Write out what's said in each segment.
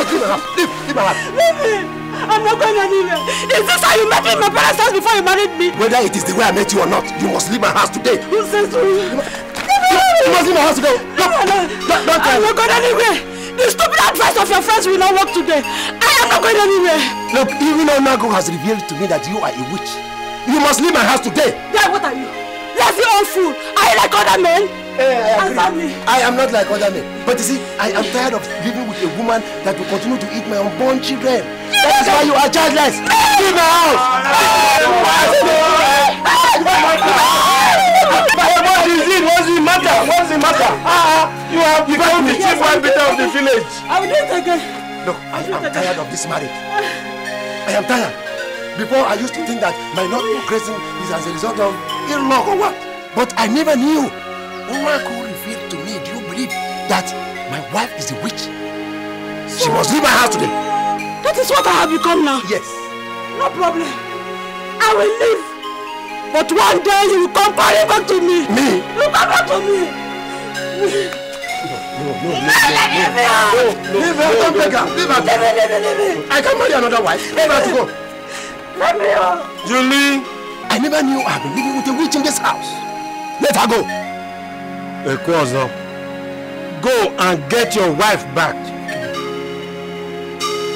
must leave my house. Leave my house. Leave me. I'm not going anywhere. Is this how you met me in my parents' house before you married me? Whether it is the way I met you or not, you must leave my house today. Who says so? You must leave my house today. Look, don't tell me. I'm not going anywhere. The stupid advice of your friends will not work today. I am not going anywhere. Look, even Onago has revealed to me that you are a witch. You must leave my house today. Yeah, what are you? Lazy old fool. Are you like other men? I am not like other men. But you see, I am tired of living with a woman that will continue to eat my unborn children. That is why you are childless. Leave my house. What is it? What's the matter? What's the matter? You have become the chief arbiter of the village. I will do it again. Look, I am tired of this marriage. I am tired. Before, I used to think that my not progressing is as a result of ill luck or what. But I never knew. Oracle revealed to me, do you believe that my wife is a witch? She must leave my house today. That is what I have become now. Yes. No problem. I will leave. But one day you will come calling back to me. Me? You come back to me. Leave her. Don't beg her. Leave her. Leave. I can marry another wife. Leave her to go. Let me go. Julie, I never knew I've been living with a witch in this house. Let her go. Ekwozo, go and get your wife back.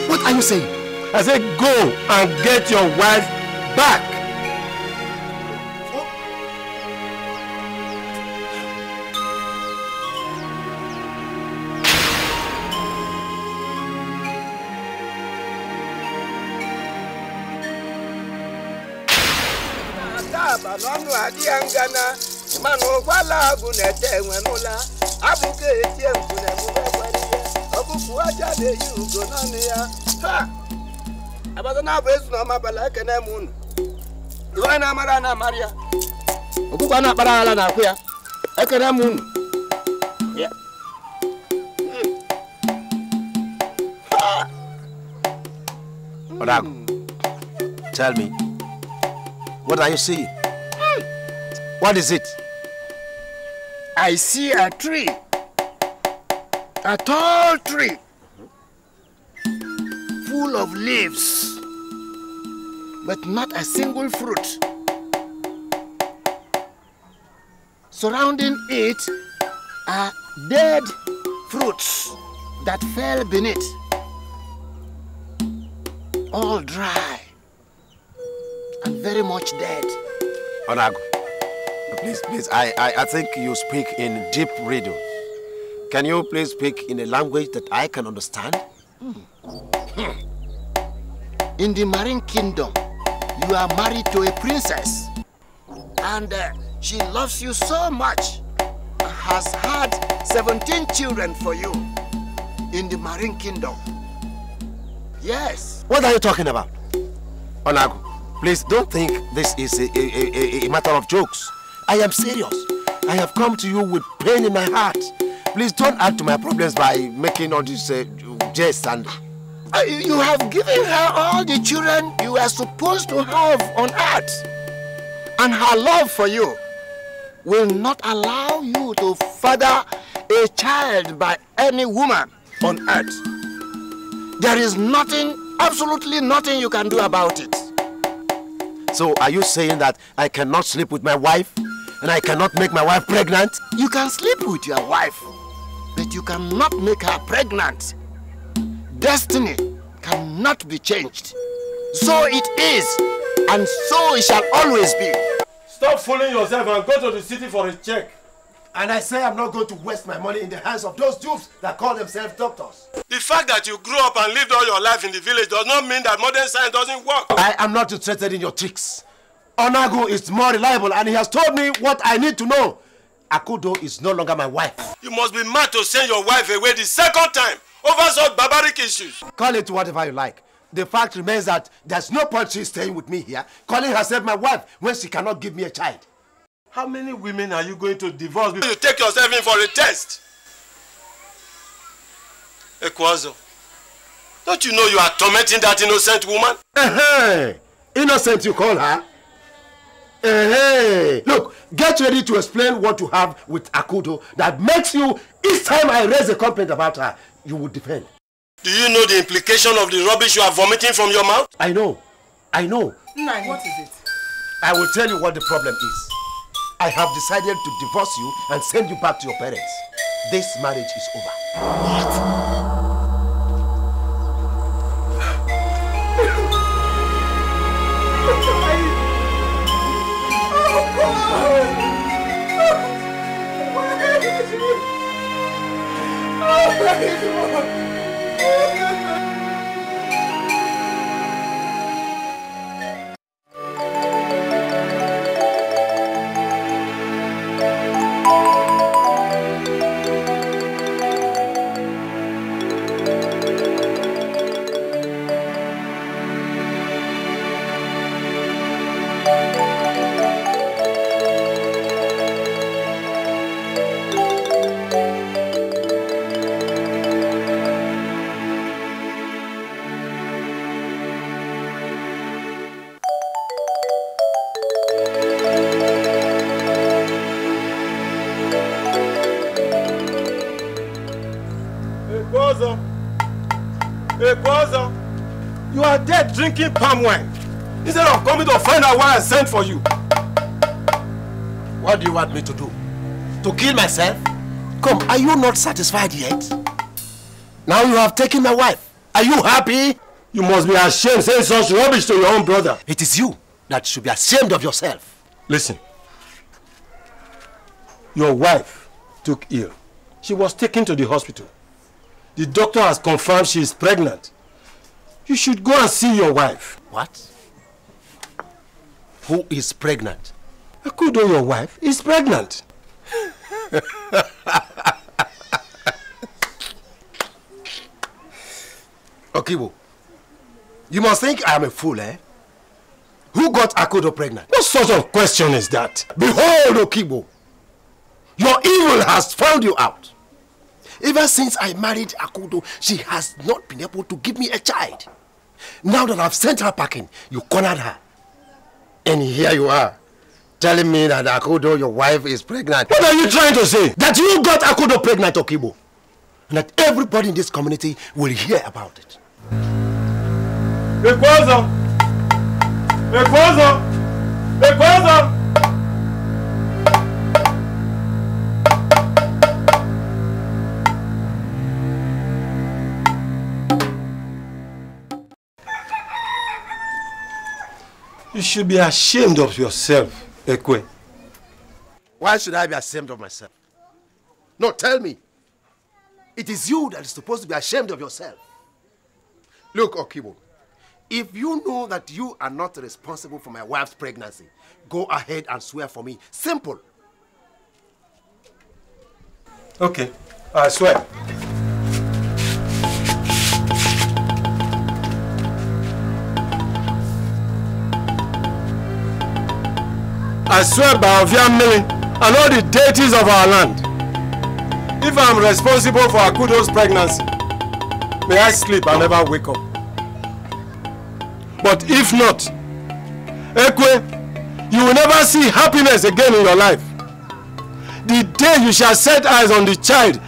What are you saying? I said go and get your wife back. Nonu adiangana manu kwala gunete wenula abuke etie nkune mubekweni obuku aja de yugo nani ya ha abaza na bezu na mabala ekene munu iwana mara na maria obuku ana kpara ala na akwu ya ekene munu ya Odago, tell me, what are you seeing? What is it? I see a tree, a tall tree, full of leaves, but not a single fruit. Surrounding it are dead fruits that fell beneath, all dry and very much dead. Odago, please, I think you speak in deep riddles. Can you please speak in a language that I can understand? In the Marine Kingdom, you are married to a princess, and she loves you so much, has had 17 children for you in the Marine Kingdom. Yes. What are you talking about? Odago, please don't think this is a matter of jokes. I am serious. I have come to you with pain in my heart. Please don't add to my problems by making all these jests and... You have given her all the children you are supposed to have on earth. And her love for you will not allow you to father a child by any woman on earth. There is nothing, absolutely nothing you can do about it. So are you saying that I cannot sleep with my wife? And I cannot make my wife pregnant? You can sleep with your wife, but you cannot make her pregnant. Destiny cannot be changed. So it is, and so it shall always be. Stop fooling yourself and go to the city for a check. And I say I'm not going to waste my money in the hands of those dupes that call themselves doctors. The fact that you grew up and lived all your life in the village does not mean that modern science doesn't work. I am not interested in your tricks. Onago is more reliable and he has told me what I need to know. Akudo is no longer my wife. You must be mad to send your wife away the second time over such barbaric issues. Call it whatever you like. The fact remains that there's no point she's staying with me here, calling herself my wife when she cannot give me a child. How many women are you going to divorce before you take yourself in for a test? Ekwazo, don't you know you are tormenting that innocent woman? Innocent you call her? Look, get ready to explain what you have with Akudo that makes you, each time I raise a complaint about her, you would defend. Do you know the implication of the rubbish you are vomiting from your mouth? I know. I know. Nani, what is it? I will tell you what the problem is. I have decided to divorce you and send you back to your parents. This marriage is over. What? You are there drinking palm wine instead of coming to find out why I sent for you. What do you want me to do? To kill myself? Come, are you not satisfied yet? Now you have taken my wife. Are you happy? You must be ashamed saying such rubbish to your own brother. It is you that should be ashamed of yourself. Listen. Your wife took ill. She was taken to the hospital. The doctor has confirmed she is pregnant. You should go and see your wife. What? Who is pregnant? Akudo, your wife, is pregnant. Okibo, you must think I am a fool, eh? Who got Akudo pregnant? What sort of question is that? Behold, Okibo, your evil has found you out. Ever since I married Akudo, she has not been able to give me a child. Now that I've sent her packing, you cornered her. And here you are, telling me that Akudo, your wife, is pregnant. What are you trying to say? That you got Akudo pregnant, Okibo. And that everybody in this community will hear about it. Ekwazo! Ekwazo! Ekwazo! You should be ashamed of yourself, Ekwe. Why should I be ashamed of myself? No, tell me. It is you that is supposed to be ashamed of yourself. Look, Okibo, if you know that you are not responsible for my wife's pregnancy, go ahead and swear for me. Simple. Okay, I swear. I swear by Oviamili and all the deities of our land, if I am responsible for Akudo's pregnancy, may I sleep and never wake up. But if not, Ekwe, you will never see happiness again in your life. The day you shall set eyes on the child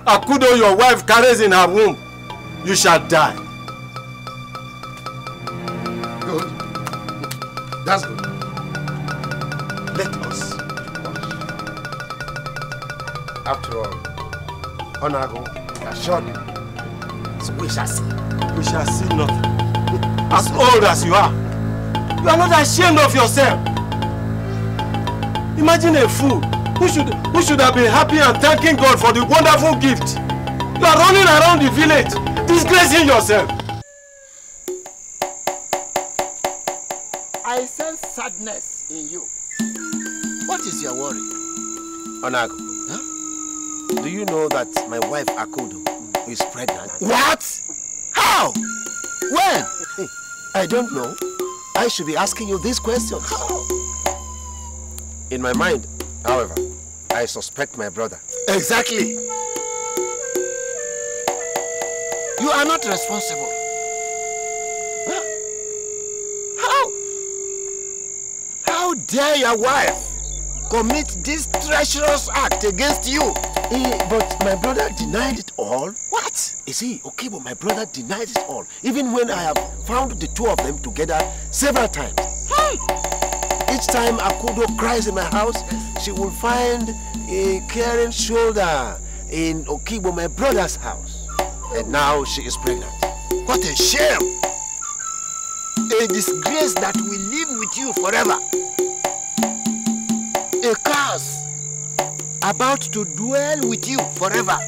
Akudo, your wife, carries in her womb, you shall die. Good. That's good. Let us watch. After all, Onago assured you. So we shall see. We shall see nothing. As old as you are not ashamed of yourself. Imagine a fool who should have been happy and thanking God for the wonderful gift. You are running around the village, disgracing yourself. I sense sadness in you. What is your worry? Onago, huh? Do you know that my wife Akudo is pregnant? What? How? When? I don't know. I should be asking you these questions. In my mind, however, I suspect my brother. Exactly. You are not responsible. Huh? How dare your wife commit this treacherous act against you? But my brother denied it all. What? You see, okay, but my brother denied it all. Even when I have found the two of them together several times. Each time Akudo cries in my house, she will find a caring shoulder in Okibo, my brother's house. And now she is pregnant. What a shame! A disgrace that will live with you forever. A curse about to dwell with you forever.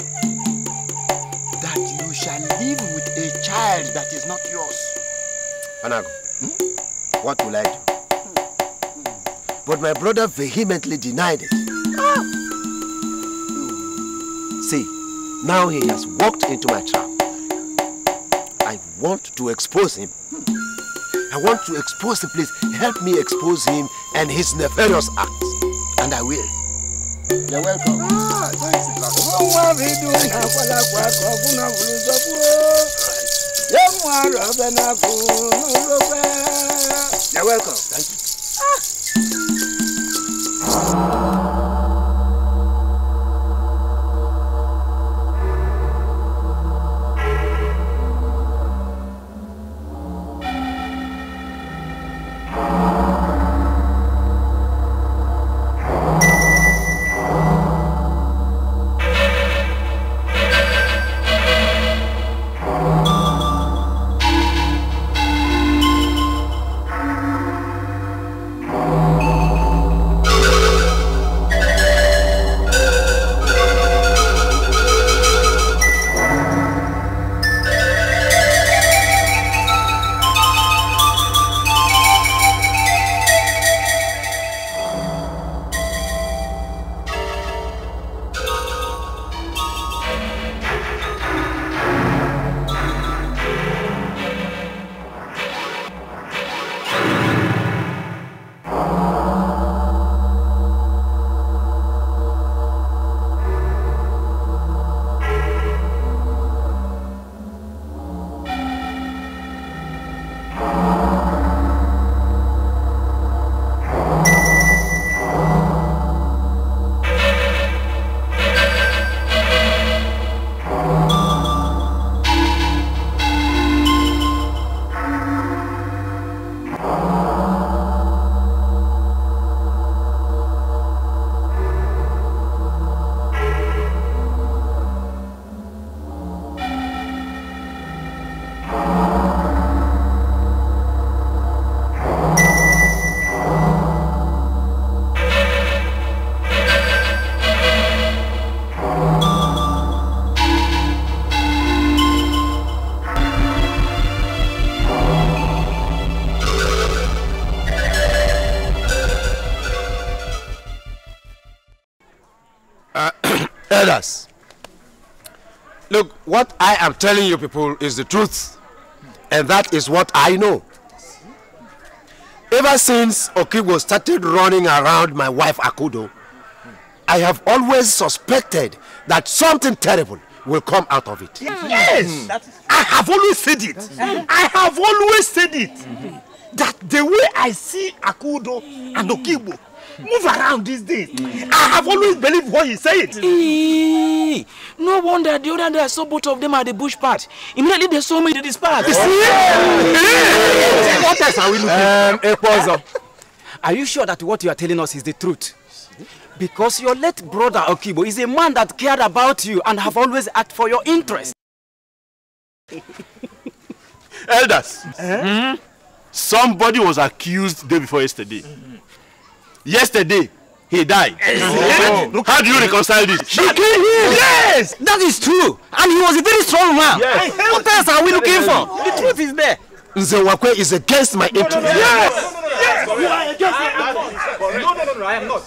That you shall live with a child that is not yours. Anago, what will I do? But my brother vehemently denied it. See, now he has walked into my trap. I want to expose him. I want to expose him. Please help me expose him and his nefarious acts. And I will. You're welcome. Thanks. You're welcome. Thank you. Elders, look, what I am telling you people is the truth, and that is what I know. Ever since Okibo started running around my wife Akudo, I have always suspected that something terrible will come out of it. Yes! I have always said it. I have always said it. That the way I see Akudo and Okibo move around these days, I have always believed what he said. No wonder the other day I saw both of them at the bush part. Immediately they saw me to this part. What else are we looking for? Are you sure that what you are telling us is the truth? Because your late brother Okibo is a man that cared about you and have always acted for your interest. Elders, somebody was accused day before yesterday. Yesterday, he died. How do you reconcile this? She killed him! Yes! That is true! And he was a very strong man! Yes. What else are we looking for? The truth is there! Nzewakwe is against my interest. Yes! You are against my interest. No, I am not.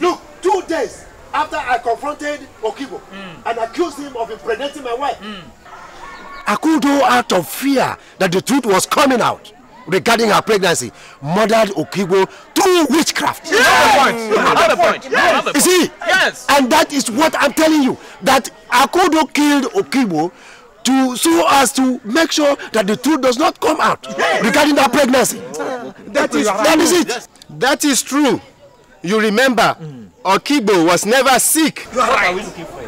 Look, 2 days after I confronted Okibo and accused him of impregnating my wife, Akudo, out of fear that the truth was coming out regarding her pregnancy, murdered Okibo through witchcraft. You have a point. You see? Yes. And that is what I'm telling you, that Akudo killed Okibo so as to make sure that the truth does not come out regarding that pregnancy. That is it. That is true. You remember, Okigbo was never sick. You are right. What are we looking for?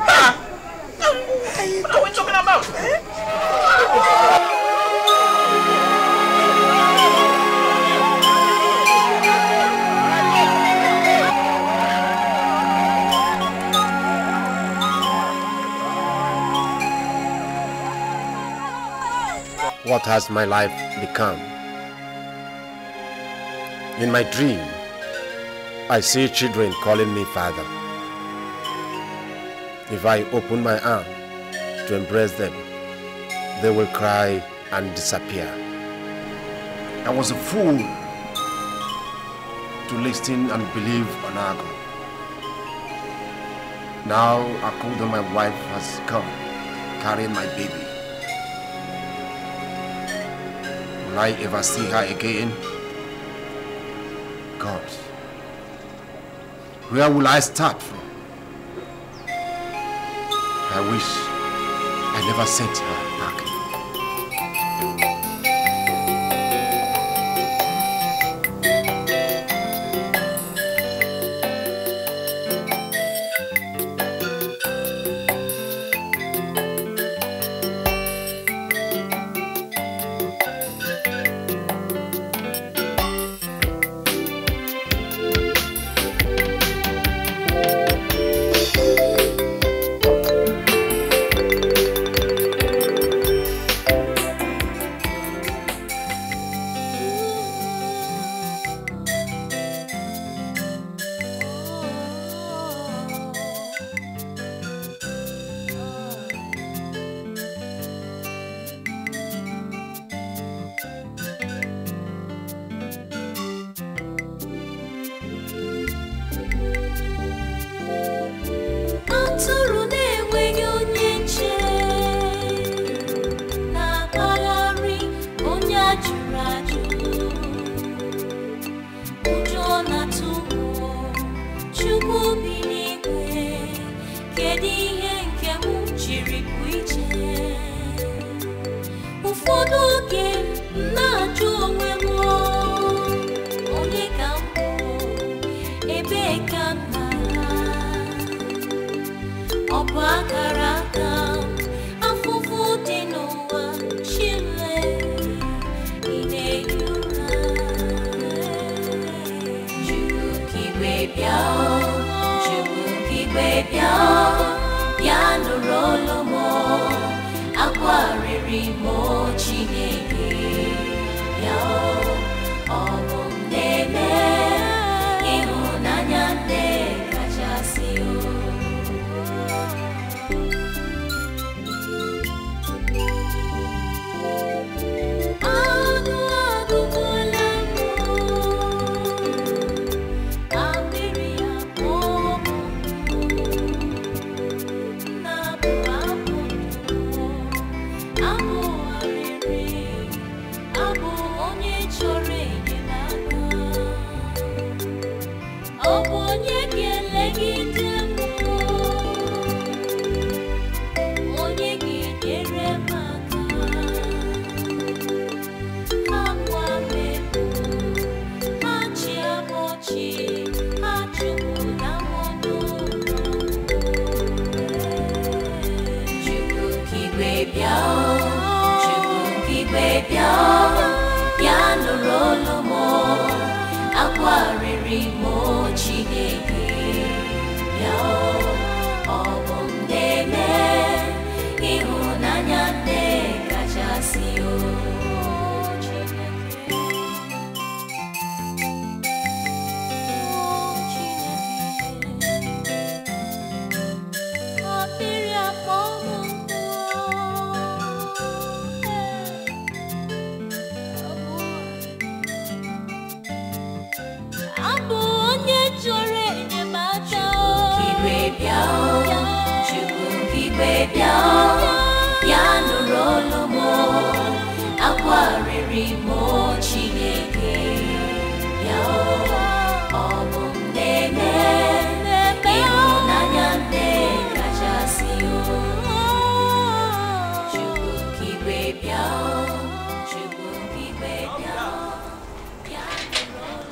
What are we talking about? What has my life become? In my dream, I see children calling me father. If I open my arm to embrace them, they will cry and disappear. I was a fool to listen and believe on Ago. Now Akudo, my wife, has come carrying my baby. Will I ever see her again? God, where will I start from? I wish I never sent her back.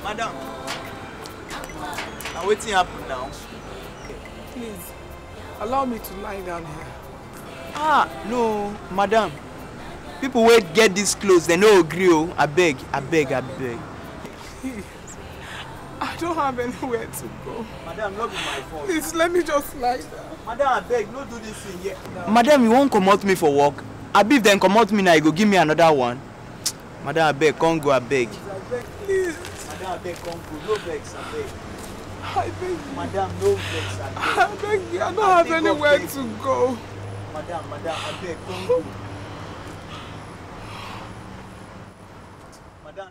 Madam, now what's happening now? Allow me to lie down here. Ah, no, madam. People will get this close, they no agree. Oh. I beg. I don't have anywhere to go. Madam, not be my fault. Please, let me just lie down. Madam, I beg, no do this thing yet. No. Madam, you won't come out me for work. I beg them come out me now, you go give me another one. Madam, I beg, come go, I beg. Please. Madam, I beg, come go. No vex, I beg. I beg you. Madam, no vex, I beg. I beg you, I don't have anywhere to go. Madam, I beg, come go. Madam.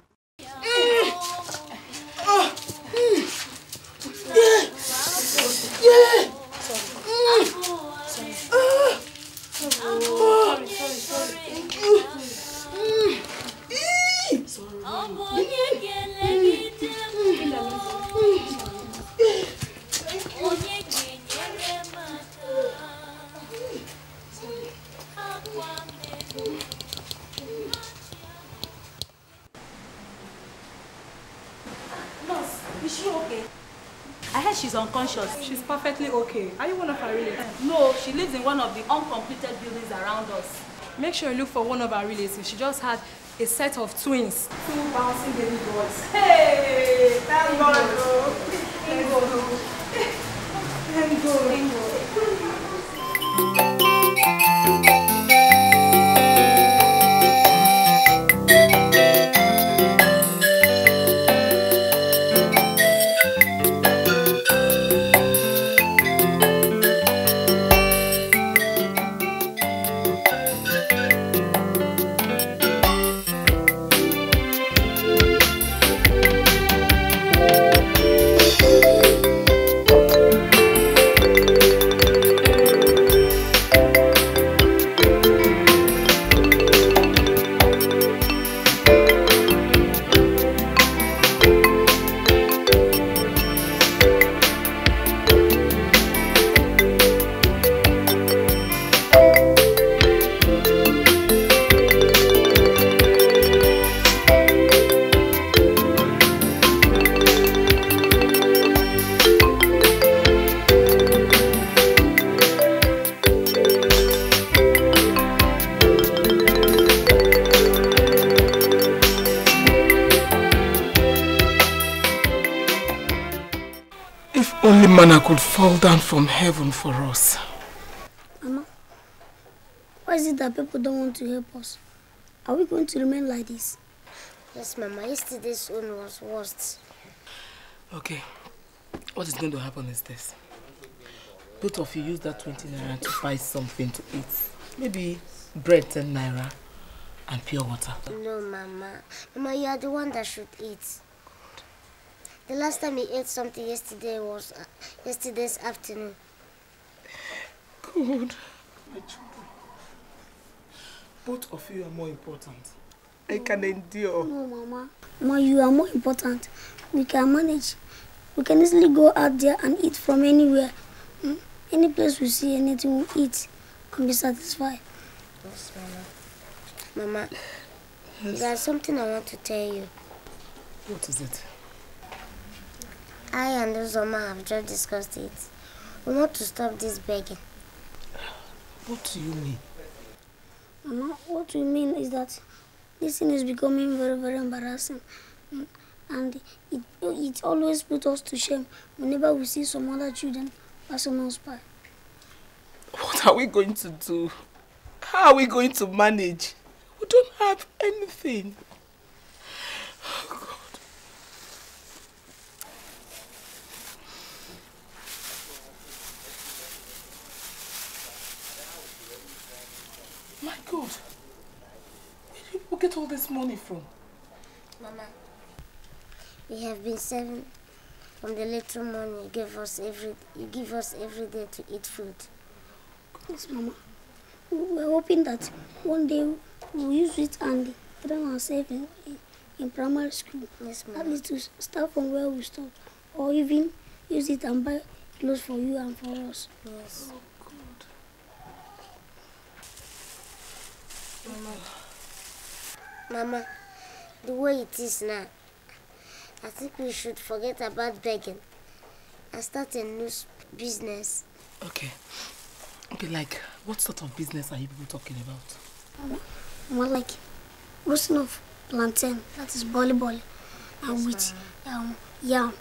Is she okay? I heard she's unconscious. She's perfectly okay. Are you one of her relatives? No, she lives in one of the uncompleted buildings around us. Make sure you look for one of her relatives. She just had a set of twins. 2 bouncing baby boys. Hey! Thank God! Thank God! Thank God! Only manna could fall down from heaven for us. Mama, why is it that people don't want to help us? Are we going to remain like this? Yes, Mama. Yesterday's one was worst. Okay. What is going to happen is this. Both of you use that 20 naira to buy something to eat. Maybe bread 10 naira and pure water. No, Mama. Mama, you are the one that should eat. The last time he ate something yesterday was yesterday's afternoon. Good. My children. Both of you are more important. I can endure. No, Mama. Mama, you are more important. We can manage. We can easily go out there and eat from anywhere. Any place we see anything, we eat and be satisfied. Yes, Mama. Mama, yes. There's something I want to tell you. What is it? I and Uzoma have just discussed it. We want to stop this begging. What do you mean? Mama, what we mean is that this thing is becoming very, very embarrassing. And it always puts us to shame whenever we see some other children passing us by. What are we going to do? How are we going to manage? We don't have anything. Oh, God. My God, where did you get all this money from? Mama, we have been saving from the little money you give us every day to eat food. Yes, Mama. We're hoping that one day we'll use it and train ourselves in primary school. Yes, Mama. At least to start from where we stopped, or even use it and buy clothes for you and for us. Yes. Mama, the way it is now, I think we should forget about begging and start a new business. Okay. Okay, like, what sort of business are you people talking about? More like roasting of plantain, that is bolly, and with yam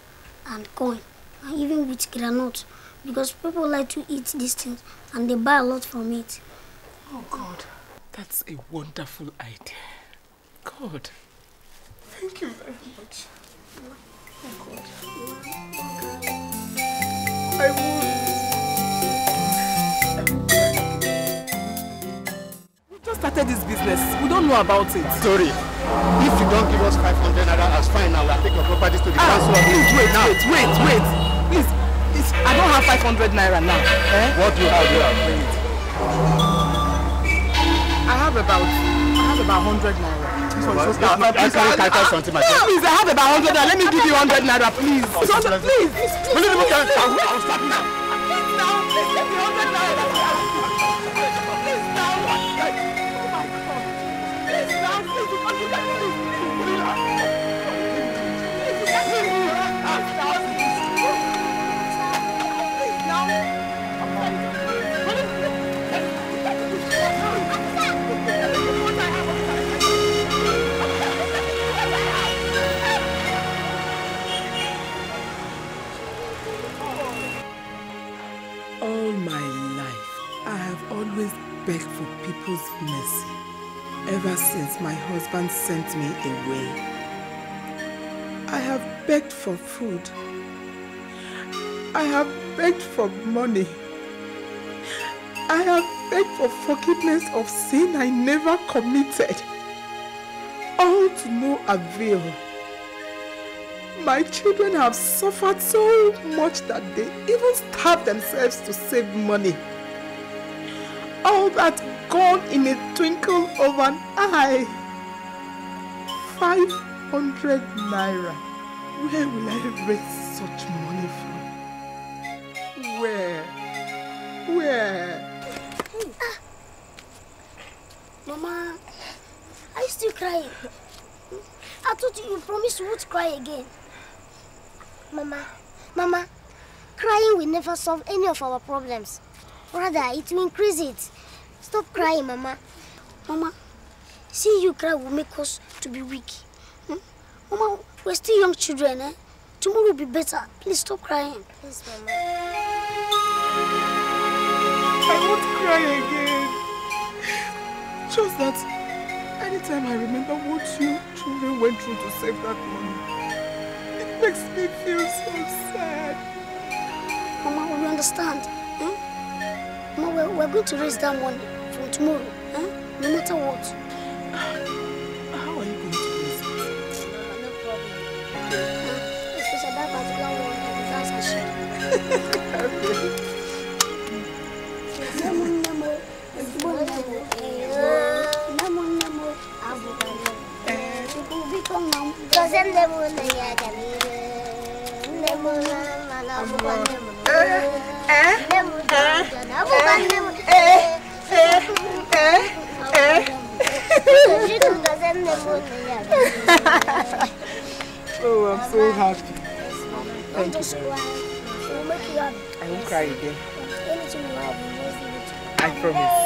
and corn, and even with granite, because people like to eat these things and they buy a lot from it. Oh God, that's a wonderful idea. God, thank you very much. Oh God. I will. We just started this business. We don't know about it. Sorry, if you don't give us 500 naira as fine now, we'll take your properties to the council. Please wait. Please, I don't have 500 naira now. What do you have here? Bring it. I have about 100 naira. Please, I have about 100 naira. Let me give you 100 naira, please. Please. I will stop now. Please now, please give me 100 naira. Please now. Oh my God. Please now, please. All my life, I have always begged for people's mercy ever since my husband sent me away. I have begged for food. I have begged for money. I have begged for forgiveness of sin I never committed. All to no avail. My children have suffered so much that they even starved themselves to save money. All that gone in a twinkle of an eye. 500 naira. Where will I raise such money from? Where? Mama, are you still crying? I thought you promised you would cry again. Mama, crying will never solve any of our problems. Rather, it will increase it. Stop crying, Mama. Mama, seeing you cry will make us to be weak. Mama, we're still young children, eh? Tomorrow will be better. Please stop crying. Please, Mama. I won't cry again. Just that anytime I remember what you children went through to save that money, it makes me feel so sad. Mama, we understand. Mama, we're going to raise that money from tomorrow. No matter what. How are you going to raise it? Mama, no problem. Especially that particular one, that's a shame. Oh, I'm so happy. Thank you. I won't cry again. Anything you have, we will give it. I promise.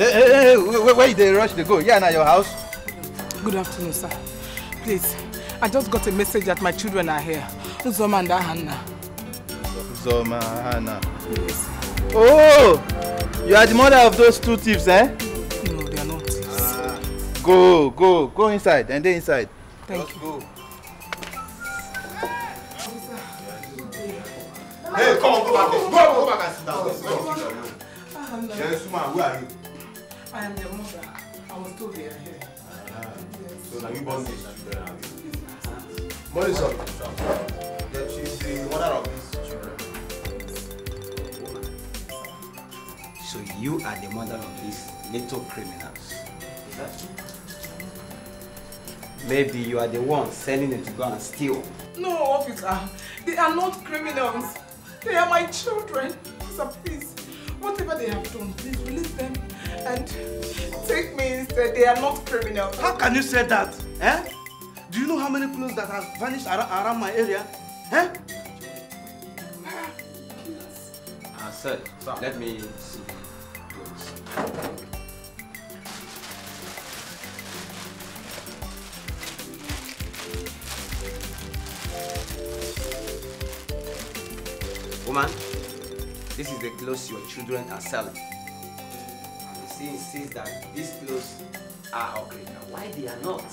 Hey, where they rush to go? Yeah, now your house. Good afternoon, sir. Please, I just got a message that my children are here. Uzoma and Hannah. Uzoma, Hannah. Yes. Oh, you are the mother of those two thieves, eh? No, they are not thieves. Go inside, and then inside. Thank you. Go. Hey, come on, go back. Go back and sit down. Go. Yes, man, where are you? I am their mother. I was told they are here. So now you born these children. Money, sir. That she's the mother of these children. So you are the mother of these little criminals. Is that true? Maybe you are the one sending them to go and steal. No, officer. They are not criminals. They are my children. So please, whatever they have done, please release them and take me instead. They are not criminals. How can you say that? Eh? Do you know how many clothes that have vanished around my area? Eh? Sir, let me see. Woman, this is the clothes your children are selling. She insists that these clothes are original. Why they are not?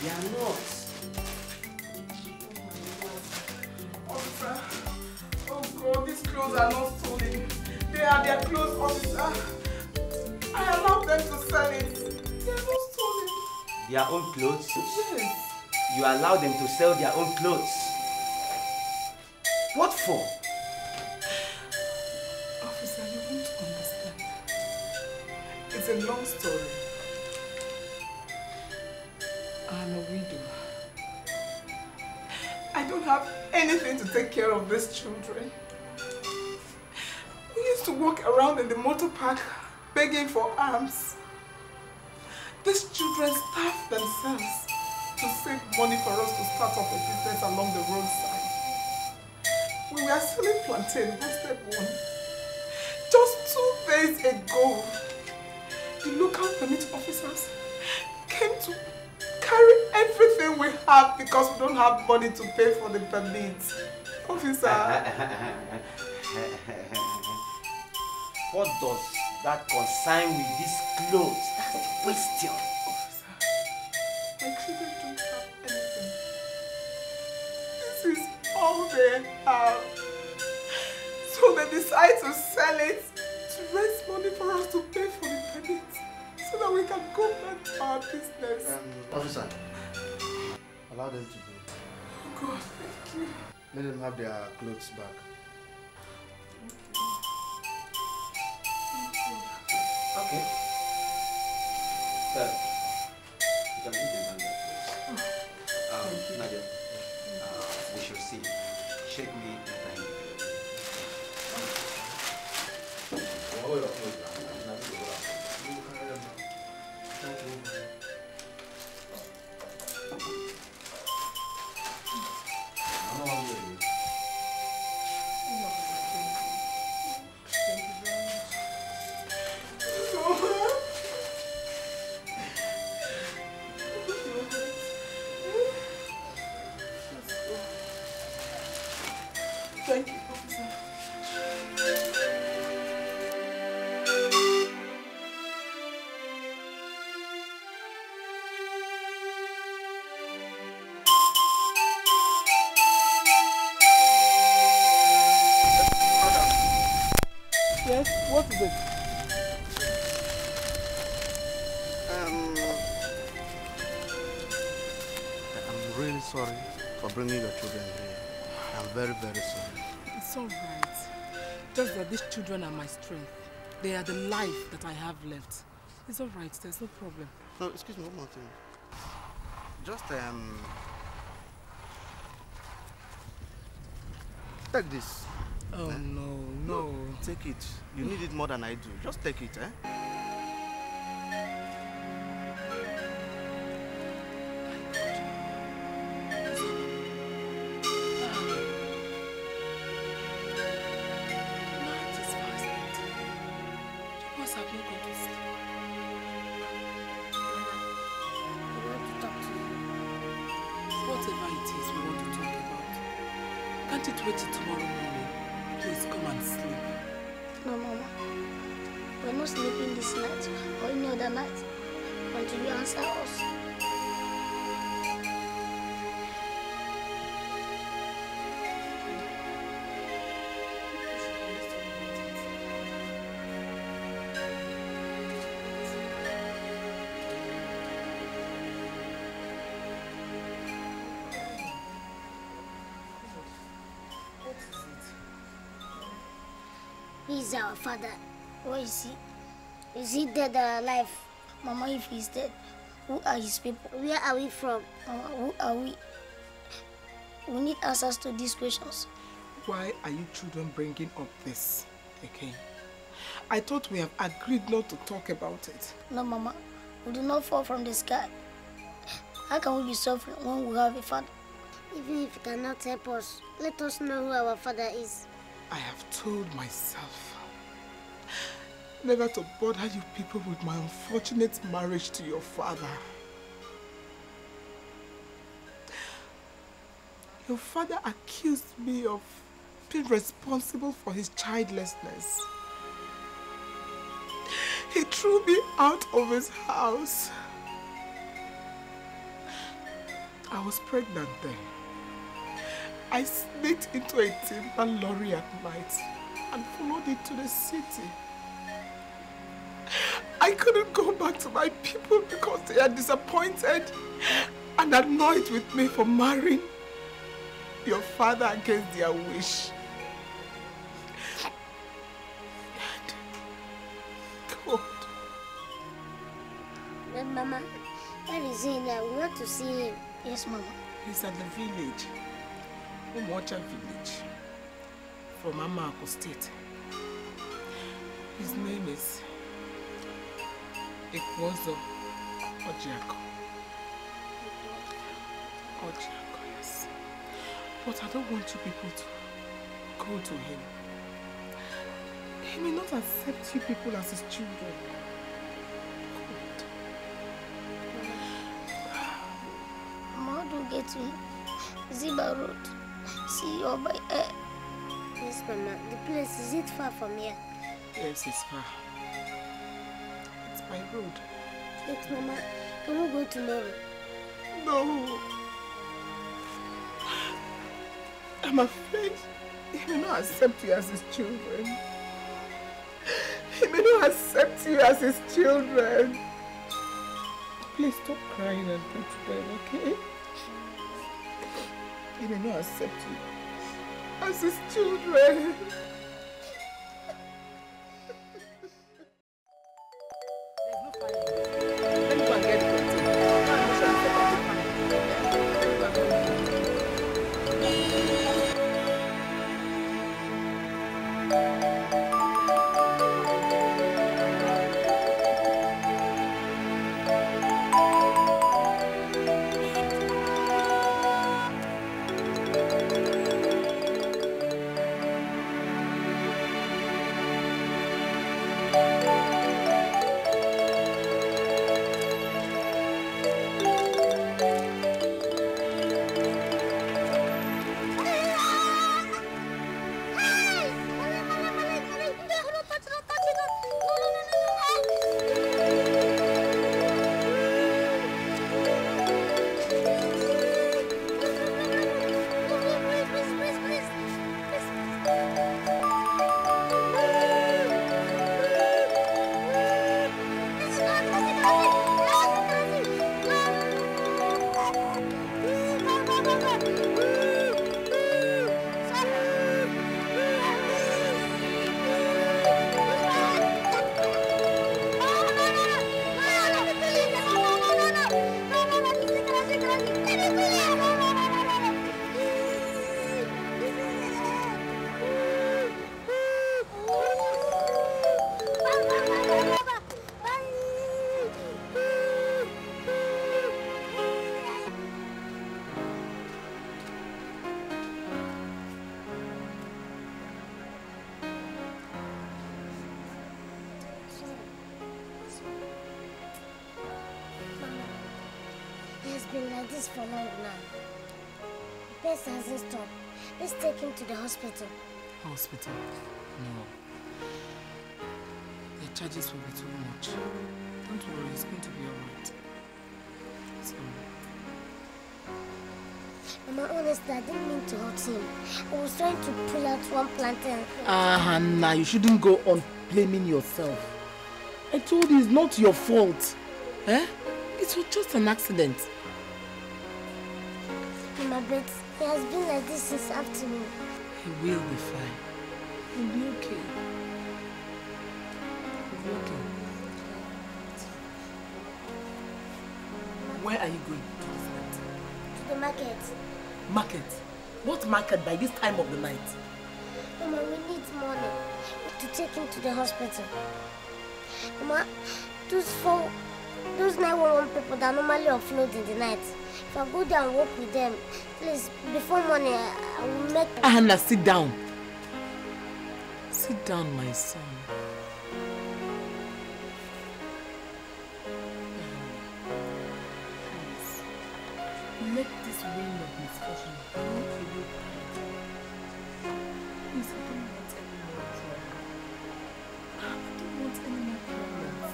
They are not. Officer, oh God, these clothes are not stolen. They are their clothes, officer. I allowed them to sell it. They are not stolen. Their own clothes? Yes. You allow them to sell their own clothes? What for? Officer, you won't understand. It's a long story. I'm a widow. I don't have anything to take care of these children. We used to walk around in the motor park begging for alms. These children starved themselves to save money for us to start up a business along the roadside. We were selling plantain, roasted one. Just 2 days ago, the local permit officers came to carry everything we have because we don't have money to pay for the permit. Officer. What does that concern with these clothes? That's the question. Officer, my children don't have anything. This is all they have. So they decide to sell it to raise money for us to pay for the permit so that we can go back to our business. Officer, allow them to go. Oh God, thank you. Let them have their clothes back. Okay. Sir, you can give them back that place. Nadia, we shall see. Shake me and thank you. Thank you, officer. Yes, what is it? I'm really sorry for bringing your children here. I'm very, very sorry. It's all right. Just that these children are my strength. They are the life that I have left. It's all right. There's no problem. No, excuse me, one more thing. Just, take this. Oh, no. Take it. You need it more than I do. Just take it, eh? Whatever it is we want to talk about, can't it wait till tomorrow morning? Please come. Come and sleep. No, Mama. We're not sleeping this night or any other night until you answer us. He's our father. Where is he? Is he dead or alive? Mama, if he's dead, who are his people? Where are we from? Mama, who are we? We need answers to these questions. Why are you children bringing up this again? I thought we have agreed not to talk about it. No, Mama. We do not fall from the sky. How can we be suffering when we have a father? Even if he cannot help us, let us know who our father is. I have told myself never to bother you people with my unfortunate marriage to your father. Your father accused me of being responsible for his childlessness. He threw me out of his house. I was pregnant then. I sneaked into a timber lorry at night and followed it to the city. I couldn't go back to my people because they are disappointed and annoyed with me for marrying your father against their wish. And God. But Mama, where is he now? We want to see him. Yes, Mama. He's at the village. Umocha village from Amako State. His name is Ekwozo Ojiako. Ojiako, yes. But I don't want you people to go to him. He may not accept you people as his children. Mama, how do we get to him? Is it by road? See or by air? Yes, Mama. The place, is it far from here? Yes, it's far. It's by road. Wait, Mama. Can we go tomorrow? No. I'm afraid he may not accept you as his children. He may not accept you as his children. Please stop crying and pray to them, okay? He may not accept you as his children. For long now. The best hasn't stopped. Let's take him to the hospital. Hospital? No. The charges will be too much. Don't worry, it's going to be alright. It's alright. Mama, honestly, I didn't mean to hurt him. I was trying to pull out one plantain. Hannah, you shouldn't go on blaming yourself. I told you it's not your fault. Eh? It was just an accident. Mama, but he has been like this since afternoon. He will be fine. He'll be okay. He'll be okay. Where are you going to this night? To the market. Market? What market by this time of the night? Mama, we need money to take him to the hospital. Mama, those 911 people that normally offload in the night, if I go there and work with them, please, before morning, I will make... Hannah, sit down. Sit down, my son. Please, let this rain of misfortune blow away pride. Please, I don't want any more trouble. I don't want any more problems.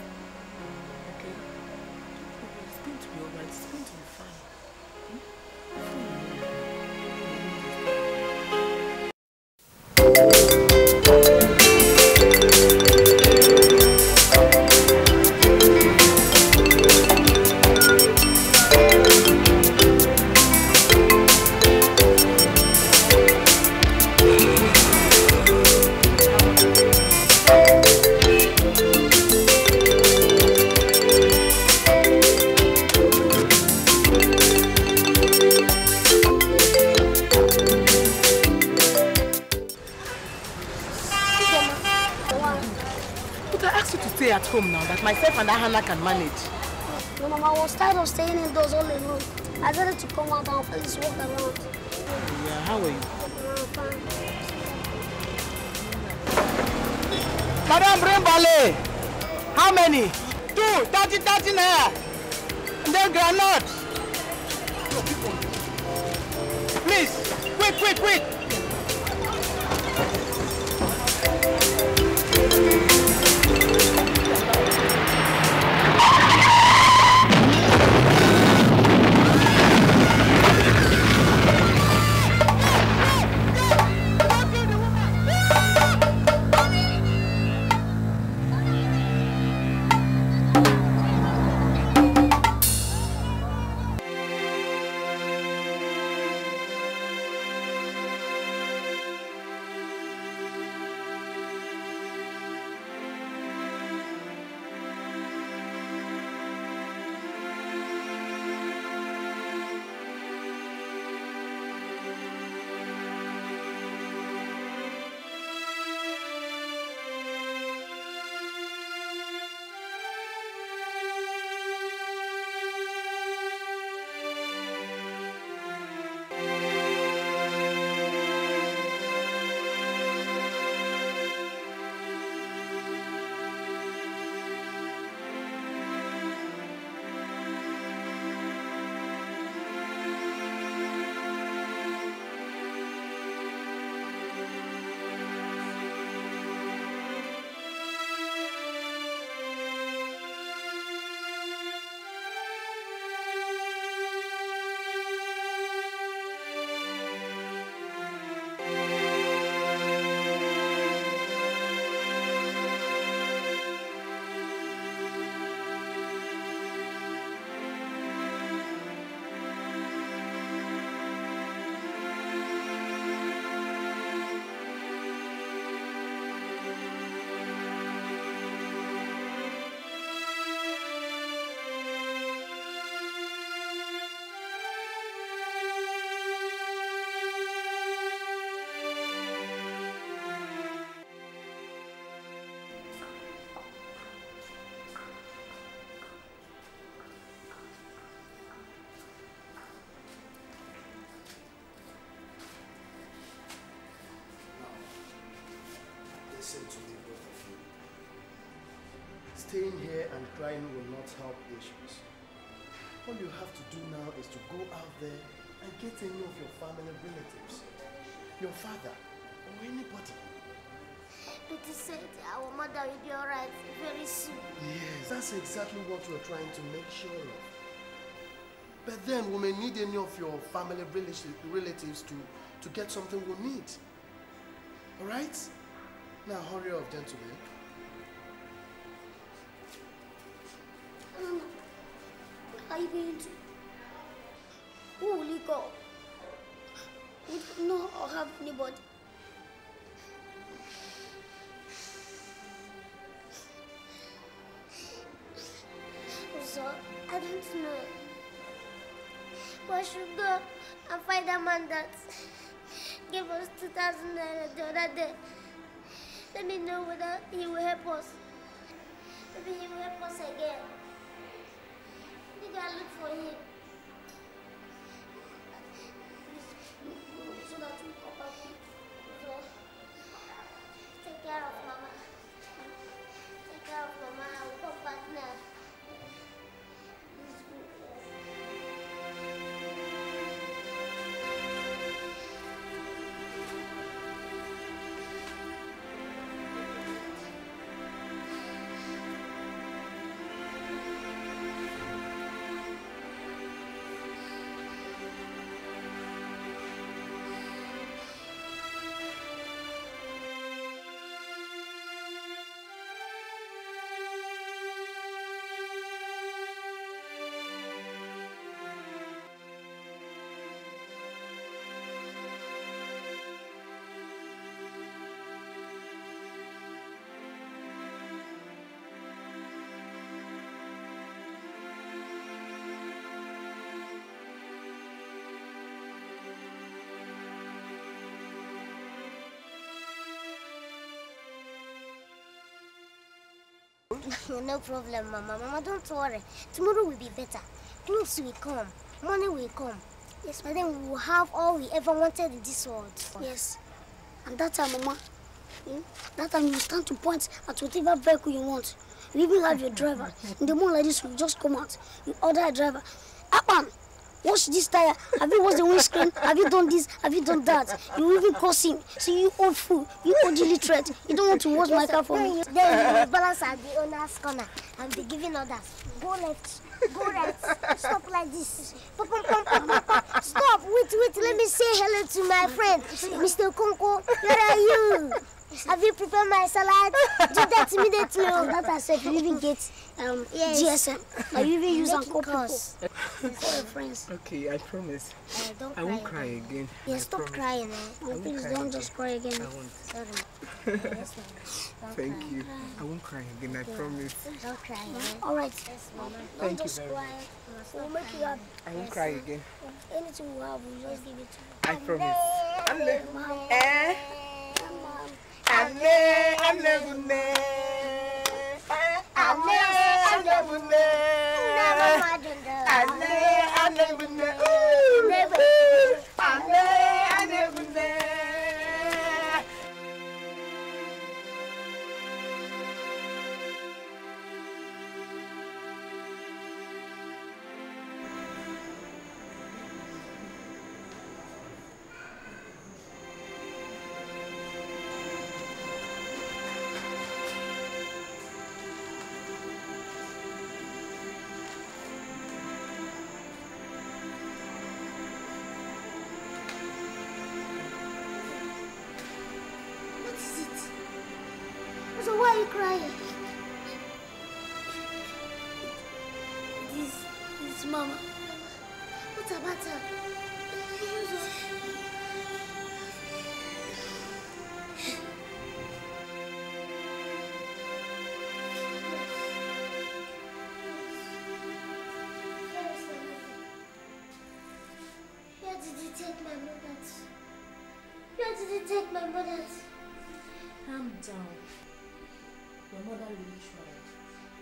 Okay? It's going to be alright. It's going to be fine. At home now that myself and Hannah can manage. No, Mama, I was tired of staying indoors all alone. I decided to come out and at least walk around. Yeah, how are you? Fine. Madam, bring ballet. How many? 2, 30 naira. And then granite. Please, quick. Listen to me, both of you. Staying here and crying will not help issues. All you have to do now is to go out there and get any of your family relatives. Your father or or anybody. But he said our mother will be alright very soon. Yes, that's exactly what we're trying to make sure of. But then we may need any of your family relatives to get something we need. Alright? Now hurry up, gentlemen. Are you going to? Who will you call? We don't know or have anybody. So, I don't know. But I should go and find a man that gave us 2,000 naira the other day. Let me know whether he will help us. Maybe he will help us again. Maybe I'll look for him. So that we come back. So, take care of Mama. Take care of Mama. I will come back now. No problem, Mama. Mama, don't worry. Tomorrow will be better. Clothes will come. Money will come. Yes, but then we will have all we ever wanted in this world. Yes. And that time, Mama, that time you stand to point at whatever vehicle you want. You even have your driver. In the morning like this, you just come out. You order a driver. Apan, wash this tire. Have you washed the windscreen? Have you done this? Have you done that? You even curse him. See, you old fool. You old illiterate. You don't want to wash my car for me. Then you will balance at the owner's corner and be giving orders. Go left. Go right. Stop like this. Stop. Wait. Let me say hello to my friend, Mr. Konko. Where are you? Have you prepared my salad? Do that immediately. That I said, you even get yes. GSM. You even use and call people for your friends. Okay, I promise. Don't I won't cry again. Yeah, stop crying. Please don't just cry again. I won't. Sorry. Thank you. I won't cry again, I promise. Don't cry. All right. Yes, Mama. Thank Don't just cry. We'll make you happy. I won't cry again. Anything we have, we'll just give it to you. I promise. So why are you crying? This Mama. What about her? Where did you take my mother? Where did you take my mother? Calm down. Your mother really tried.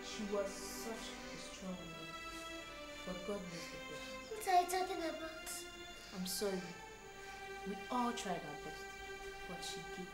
She was such a strong woman. But God knows the best. What are you talking about? I'm sorry. We all tried our best. But she gave up.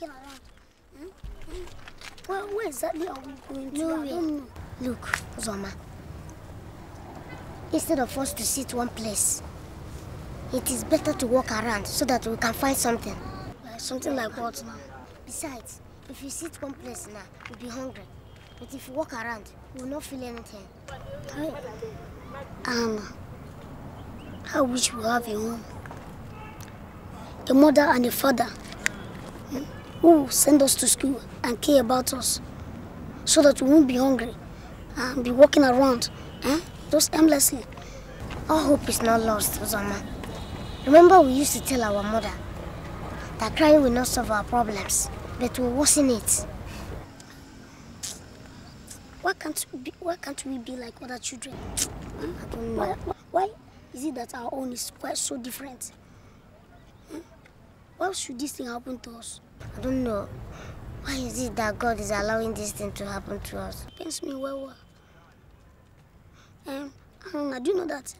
walking around. Where exactly are we going to? Nowhere. Look, Zoma. Instead of us to sit one place, it is better to walk around so that we can find something. Something like what now? Besides, if you sit one place now, you'll be hungry. But if you walk around, you will not feel anything. I wish we have a home. A mother and a father who will send us to school and care about us so that we won't be hungry and be walking around just aimlessly. Our hope is not lost, Uzoma. Remember we used to tell our mother that crying will not solve our problems, but will worsen it. Why can't we be like other children? I don't know. Why is it that our own is quite so different? Why should this thing happen to us? I don't know. Why is it that God is allowing this thing to happen to us? It pains me well. Do you know that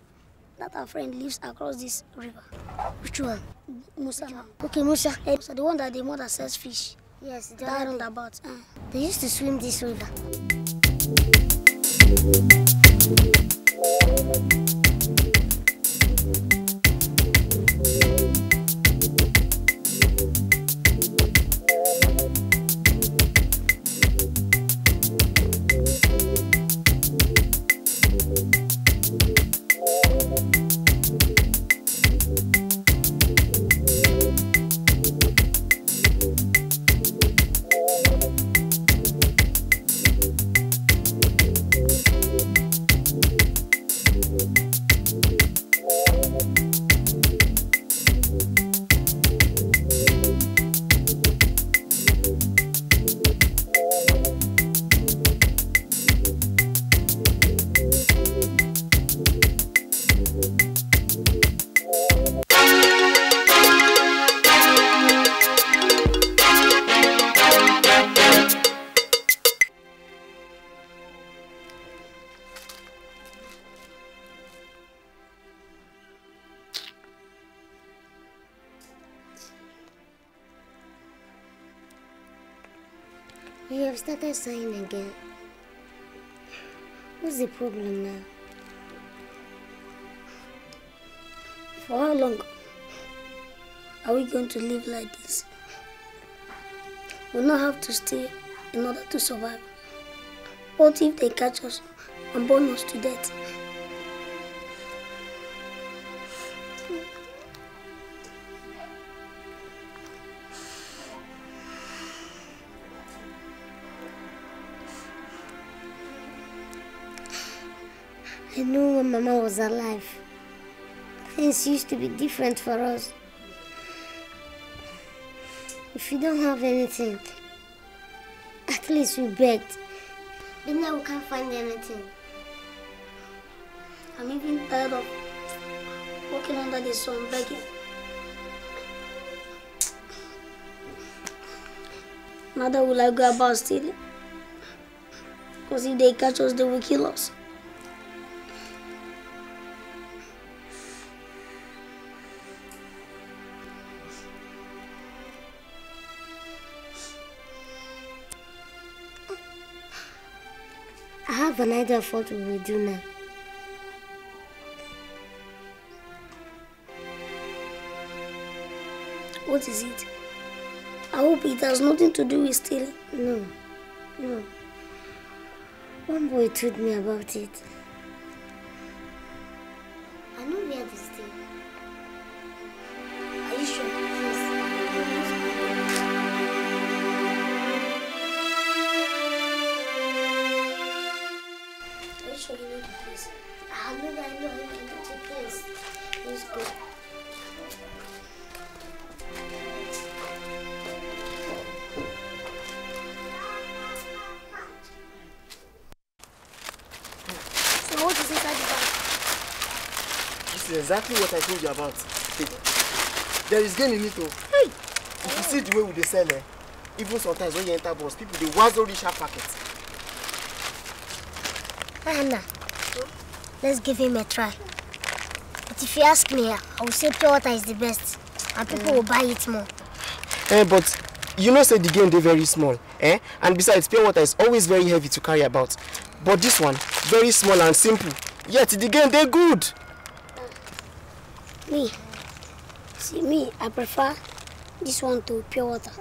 our friend lives across this river? Which one? Musa. Okay, Musa. So the one that the mother sells fish. Yes, that roundabout. They used to swim this river. You have started sighing again. What's the problem now? For how long are we going to live like this? We'll not have to stay in order to survive. What if they catch us and burn us to death? I know when Mama was alive, things used to be different for us. If we don't have anything, at least we begged. But now we can't find anything. I'm even tired of walking under the sun begging. Neither will I go about stealing. Because if they catch us, they will kill us. I have an idea of what we will do now. What is it? I hope it has nothing to do with stealing. No. One boy told me about it. I know where this thing. Are you sure? Are you sure you know the place? I know the place. Let's go. What is inside the bag? This is exactly what I told you about. There is gain in it. Hey! If you see the way we sell it, even sometimes when you enter bus, people they was already sharp packets. Anna, let's give him a try. But if you ask me, I will say pure water is the best, and people will buy it more. But You know, say the game they very small, eh? And besides, pure water is always very heavy to carry about. But this one, very small and simple. Yet the game they good. Me, I prefer this one to pure water.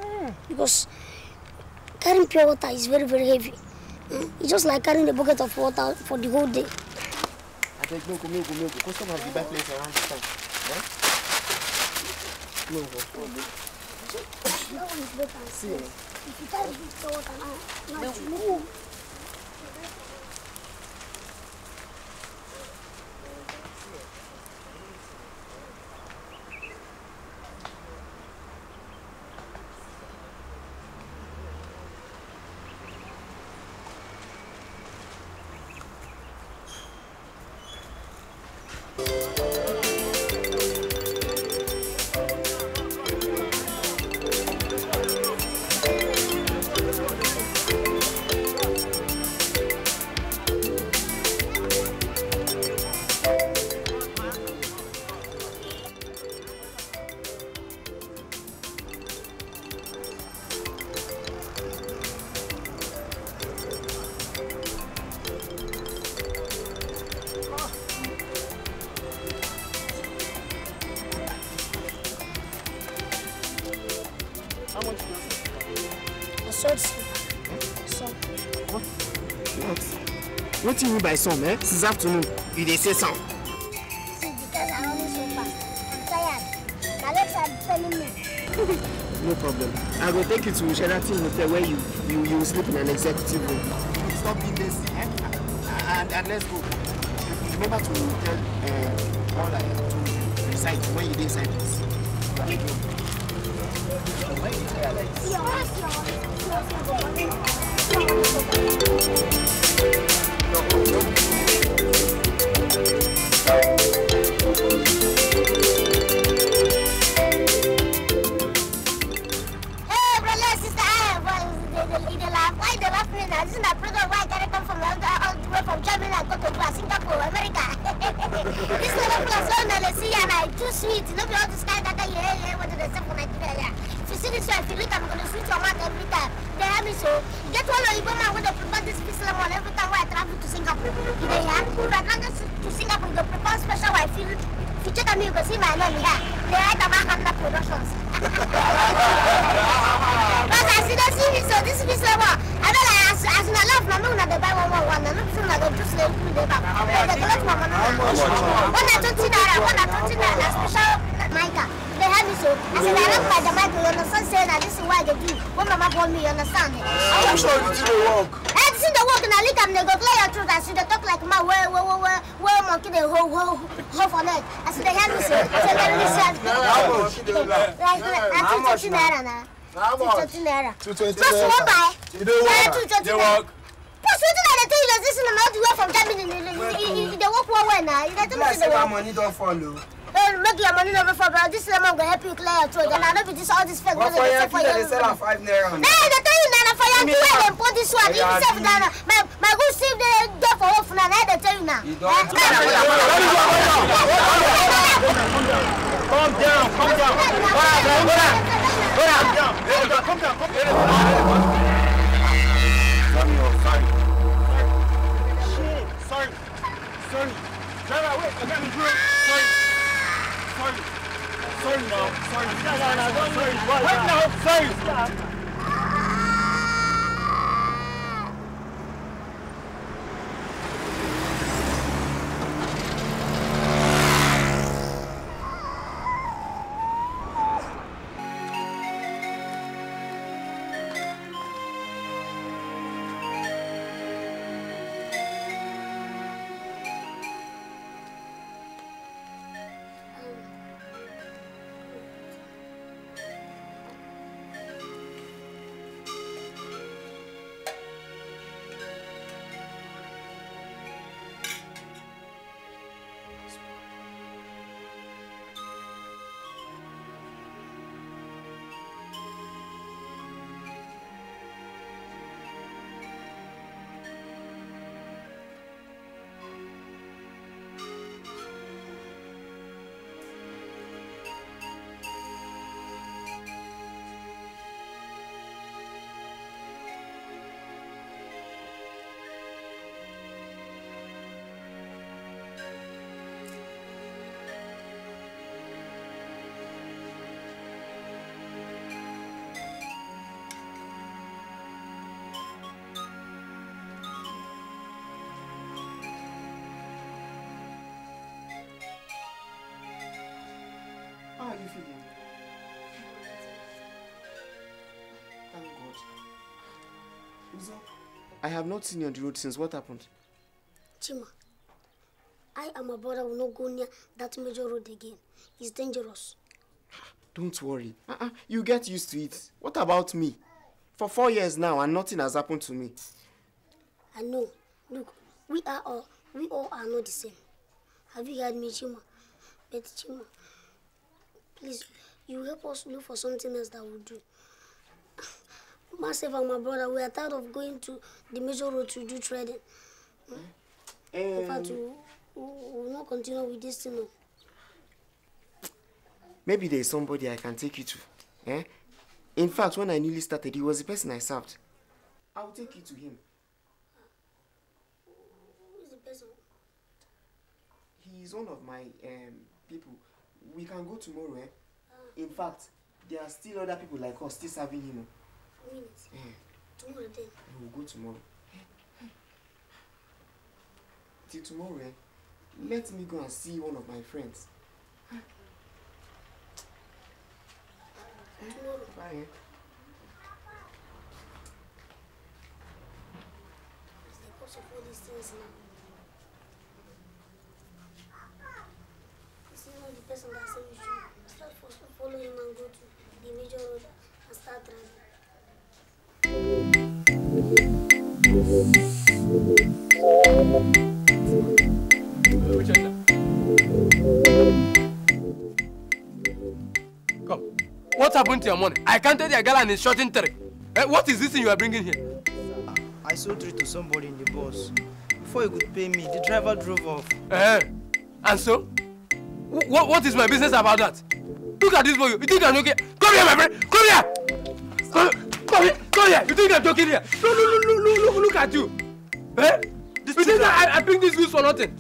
Because carrying pure water is very, very heavy. It's just like carrying a bucket of water for the whole day. I take milk. Customers will buy place around this time. Yeah? That one is better. See, if you carry pure water now it's milk. What do you mean by some, eh? This afternoon, you they say some. See, because I'm only so fast. I'm tired. My legs are telling me. No problem. I will take you to Sheraton Hotel where you will sleep in an executive room. Stop being lazy, eh? And let's go. Remember to tell all I to recite when you inside this. Thank you. This is my brother. Why can I come from all the way from Germany and go to Singapore, America? This little plus one and see and I too sweet. Look at all this guy that I what did they say for Nigeria? If you see this way, I feel like I'm gonna switch your mouth every time. They have me so get one of you man when they prepare this piece of every time I travel to Singapore. They have if I come to Singapore, they prepare special I feel if you check on me, you can see my name here. They write about Hamna Productions. But I see that see so this piece of I don't like as I love my mom, they buy one, and look like they just let me the back. They collect my money. When I don't see that, special Micah. They have me so. I said, I love my Jamaica, you understand? Saying that this is why they do. When Mama called me, you understand? I'm sure you did the work. I see the work and I look at them, they go clear your throat. I see they talk like my where monkey, they ho for that. I said, they have me so. I said, let me say, I'm 220 naira now. How much? 220 naira. 220 Plus one buy. You don't work. They work. Plus what did I tell you that this is not the way from Germany? They work one way now. You don't say my money don't follow. Make your money never fall, but this lemon will help you clear your throat. And I know this all this fake. But for your people, they sell at 5 naira. No, they tell you now for your people, they put this one. You save down. My good save the door for off now. They tell you now. You don't. Calm down. Come down. Sorry. Driver, wait, I got the drill. Sorry now. Sorry. Wait now. Sorry. I have not seen you on the road since. What happened? Chima, I and my brother will not go near that major road again. It's dangerous. Don't worry. You get used to it. What about me? For 4 years now and nothing has happened to me. I know. Look, we all are not the same. Have you heard me, Chima? But Chima, please, you help us look for something else that will do. Myself and my brother, we are tired of going to the major road to do trading. In fact, we will not continue with this thing. Maybe there is somebody I can take you to. Eh? In fact, when I newly started, he was the person I served. I will take you to him. Who is the person? He is one of my people. We can go tomorrow. In fact, there are still other people like us still serving him. Tomorrow then? We will go tomorrow. Till tomorrow, let me go and see one of my friends. Tomorrow. Bye. It's because of all these things now. This is not the person that said we should start follow him and go to the major road and start driving. Come. What happened to your money? I counted your girl and it's shorting 3. What is this thing you are bringing here? I sold 3 to somebody in the bus. Before he could pay me, the driver drove off. And so? What is my business about that? Look at this boy. You think I'm joking? Come here, my friend. Come here. Come here. You think I'm joking here? Look at you. You think that I bring these goods for nothing?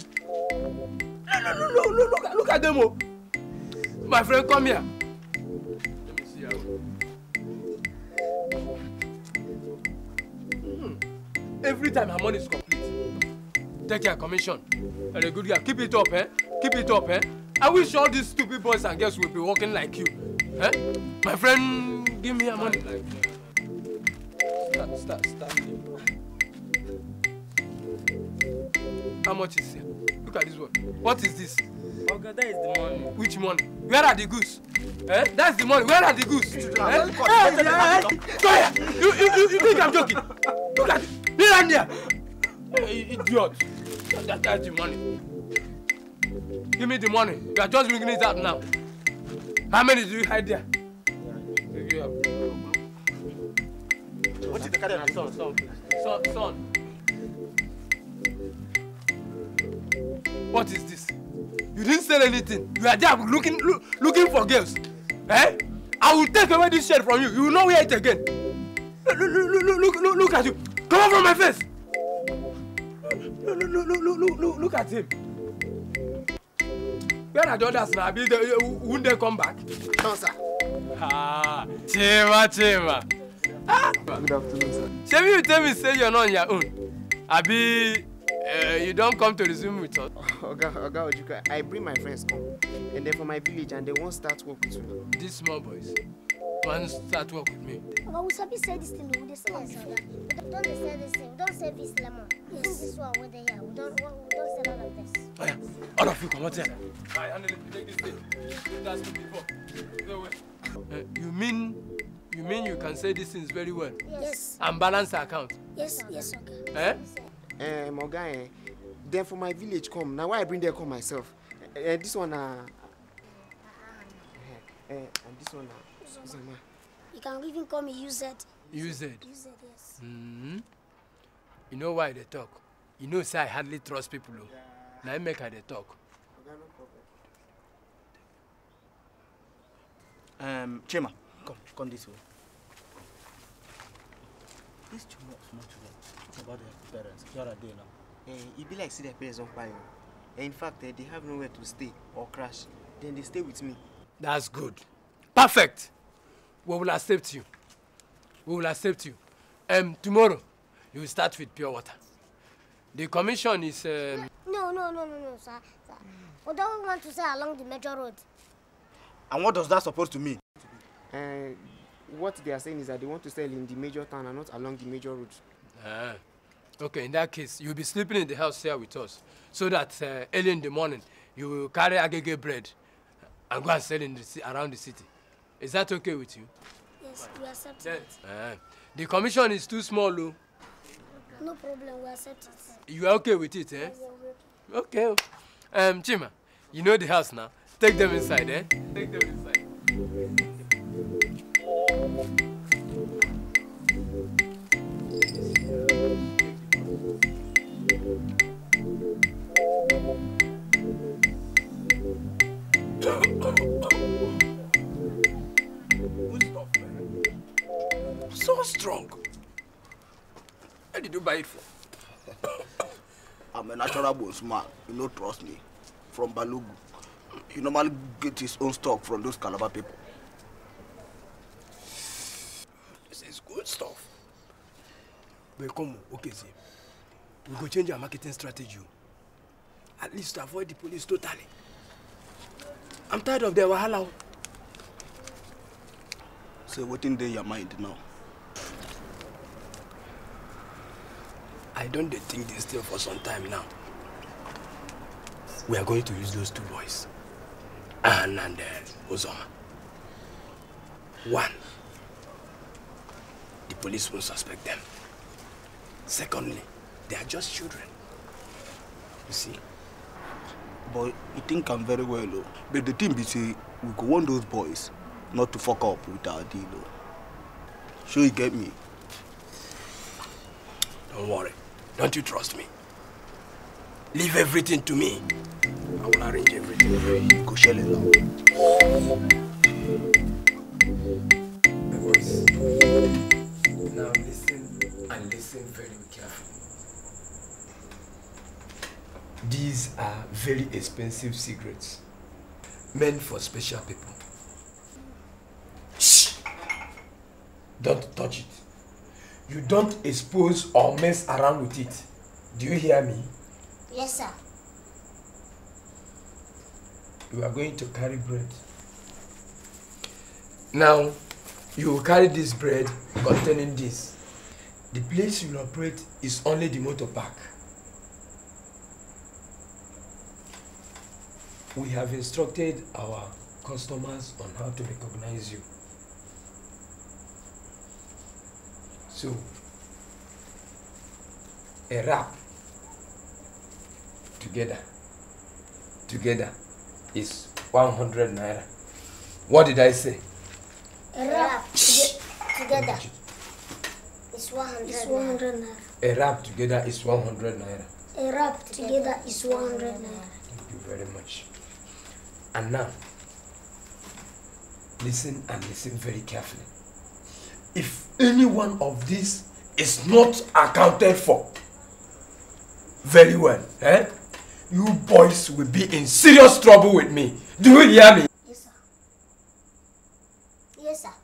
Look at them. Oh. My friend, come here. Let me see how. Every time her money is complete, take your commission. And a good girl. Keep it up, Keep it up, I wish all these stupid boys and girls would be walking like you. My friend, give me your money. Start. How much is here? Look at this one. What is this? Okay, that is the money. Which money? Where are the goose? That's the money. Where are the goose? Go here. You think I'm joking? Look at it. Kneel down there. Idiot. That's the money. Give me the money. You are just bringing it up now. How many do you hide there? What is the kind of son. What is this? You didn't sell anything. You are there looking for girls. I will take away this shirt from you. You will not wear it again. Look at you. Come on from my face. Look at him. Where are the others now? Won't they come back? No, sir. Chima. Good afternoon, sir. Shall you tell me say you're not on your own? Abi, you don't come to resume with us? Oga Ojuka, I bring my friends come. And they're from my village and they won't start work with me. These small boys want to start work with me. But we sabi say this thing, we dey sell this thing. We don't say this thing. We don't sell this lemon. Yes. This one over there. We don't sell all of this. Oh yeah. All of you come out here. I handle it. Take this thing. That's me before. Go away. You mean you can say these things very well? Yes. And balance the account? Yes, okay. Oga, then for my village come. Now why I bring them come myself? This one and this one Zama. You can even call me UZ. UZ? UZ, yes. You know why they talk? You know say I hardly trust people. Now I make her they talk. Chima, come this way. These small children, what about their parents? Where are they now? It be like see their parents on fire. In fact, they have nowhere to stay or crash. Then they stay with me. That's good. Perfect. We will accept you. Tomorrow, you will start with pure water. The commission is... No, sir. We don't want to sell along the major road. And what does that supposed to mean? What they are saying is that they want to sell in the major town and not along the major road. Okay, in that case, you'll be sleeping in the house here with us, so that early in the morning, you will carry agege bread and go and sell in around the city. Is that okay with you? Yes, we accept it. The commission is too small, though. No problem, we accept it. You are okay with it, eh? Okay. Chima, you know the house now. Take them inside, eh? Take them inside. So strong. Where did you buy it from? I'm a natural bones man. You don't trust me. From Balugu. He normally gets his own stock from those Calabar people. This is good stuff. But come, okay, see. We go change our marketing strategy. At least to avoid the police totally. I'm tired of their wahala. So what's in your mind now? I don't think this thing for some time now. We are going to use those two boys. Anne and Ozoma. One, the police won't suspect them. Secondly, they are just children. You see? Boy, you think I'm very well, though. But the thing be say, we go want those boys not to fuck up with our deal, though. Sure you get me? Don't worry. Don't you trust me? Leave everything to me. I will arrange everything for you. Go shell it now. My voice. Now listen and listen very carefully. These are very expensive cigarettes. Meant for special people. Shh! Don't touch it. You don't expose or mess around with it. Do you hear me? Yes, sir. You are going to carry bread. Now, you will carry this bread containing this. The place you will operate is only the motor park. We have instructed our customers on how to recognize you. So, a wrap together is 100 naira. What did I say? A wrap together is 100 naira. A wrap together is 100 naira. A wrap together is 100 naira. Thank you very much. And now, listen and listen very carefully. If any one of these is not accounted for very well, you boys will be in serious trouble with me. Do you hear me? Yes, sir. Yes, sir.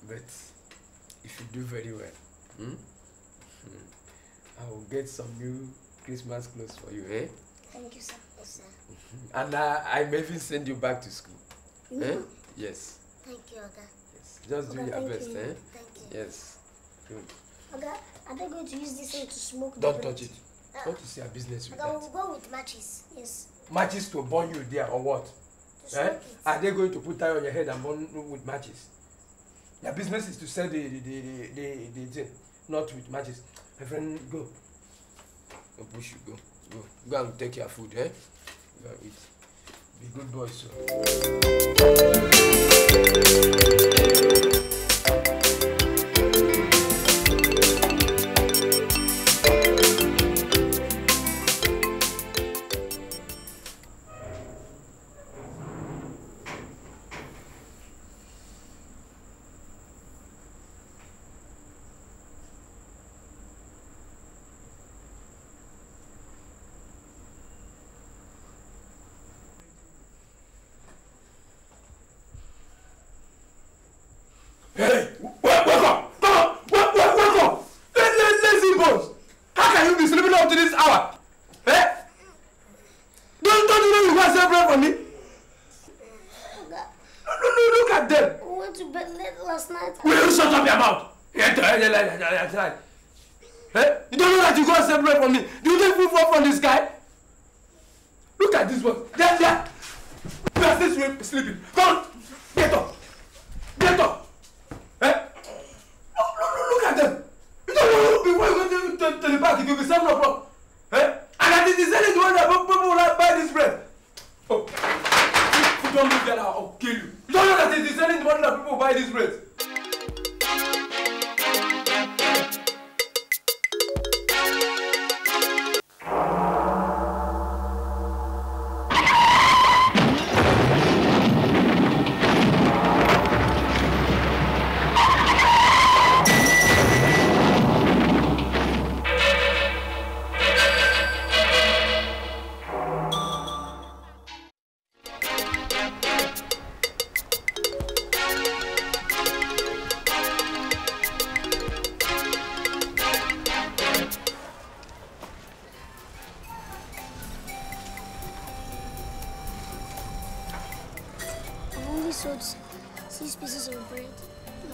But if you do very well, I will get some new Christmas clothes for you, eh? Thank you, sir. Yes, sir. And I may even send you back to school. Mm-hmm. Yes. Thank you, Oga. Yes. Just do your best, eh? Thank you. Yes. Good. Oga, are they going to use this thing to smoke? Don't touch it. What is your business with Oga, that? we'll go with matches. Yes. Matches to burn you there or what? Are they going to put tie on your head and burn with matches? Your business is to sell the thing, not with matches. My friend, go. Go push you, go. Go and take your food, eh? Go and eat. Be good boys, so. Hey, wake up! Come on! Wake up! Lazy bones! How can you be sleeping up to this hour? Eh? Don't you know you want to bread for me? Oga. No, look at them. We want to bed late last night. Will you shut up your mouth? Eh? You don't know that you got separate from me. Do you think we fall from this guy? Look at this one. There. You are still sleeping. Come on. Get up. Get up. Eh? Look at them. You don't know before you go to the park, it will be 7 o'clock. Eh? And I think it's the one that people will buy this bread. Oh. If you don't move that, I'll kill you. You don't know that it's the one that people will buy this bread. Sold 6 pieces of bread.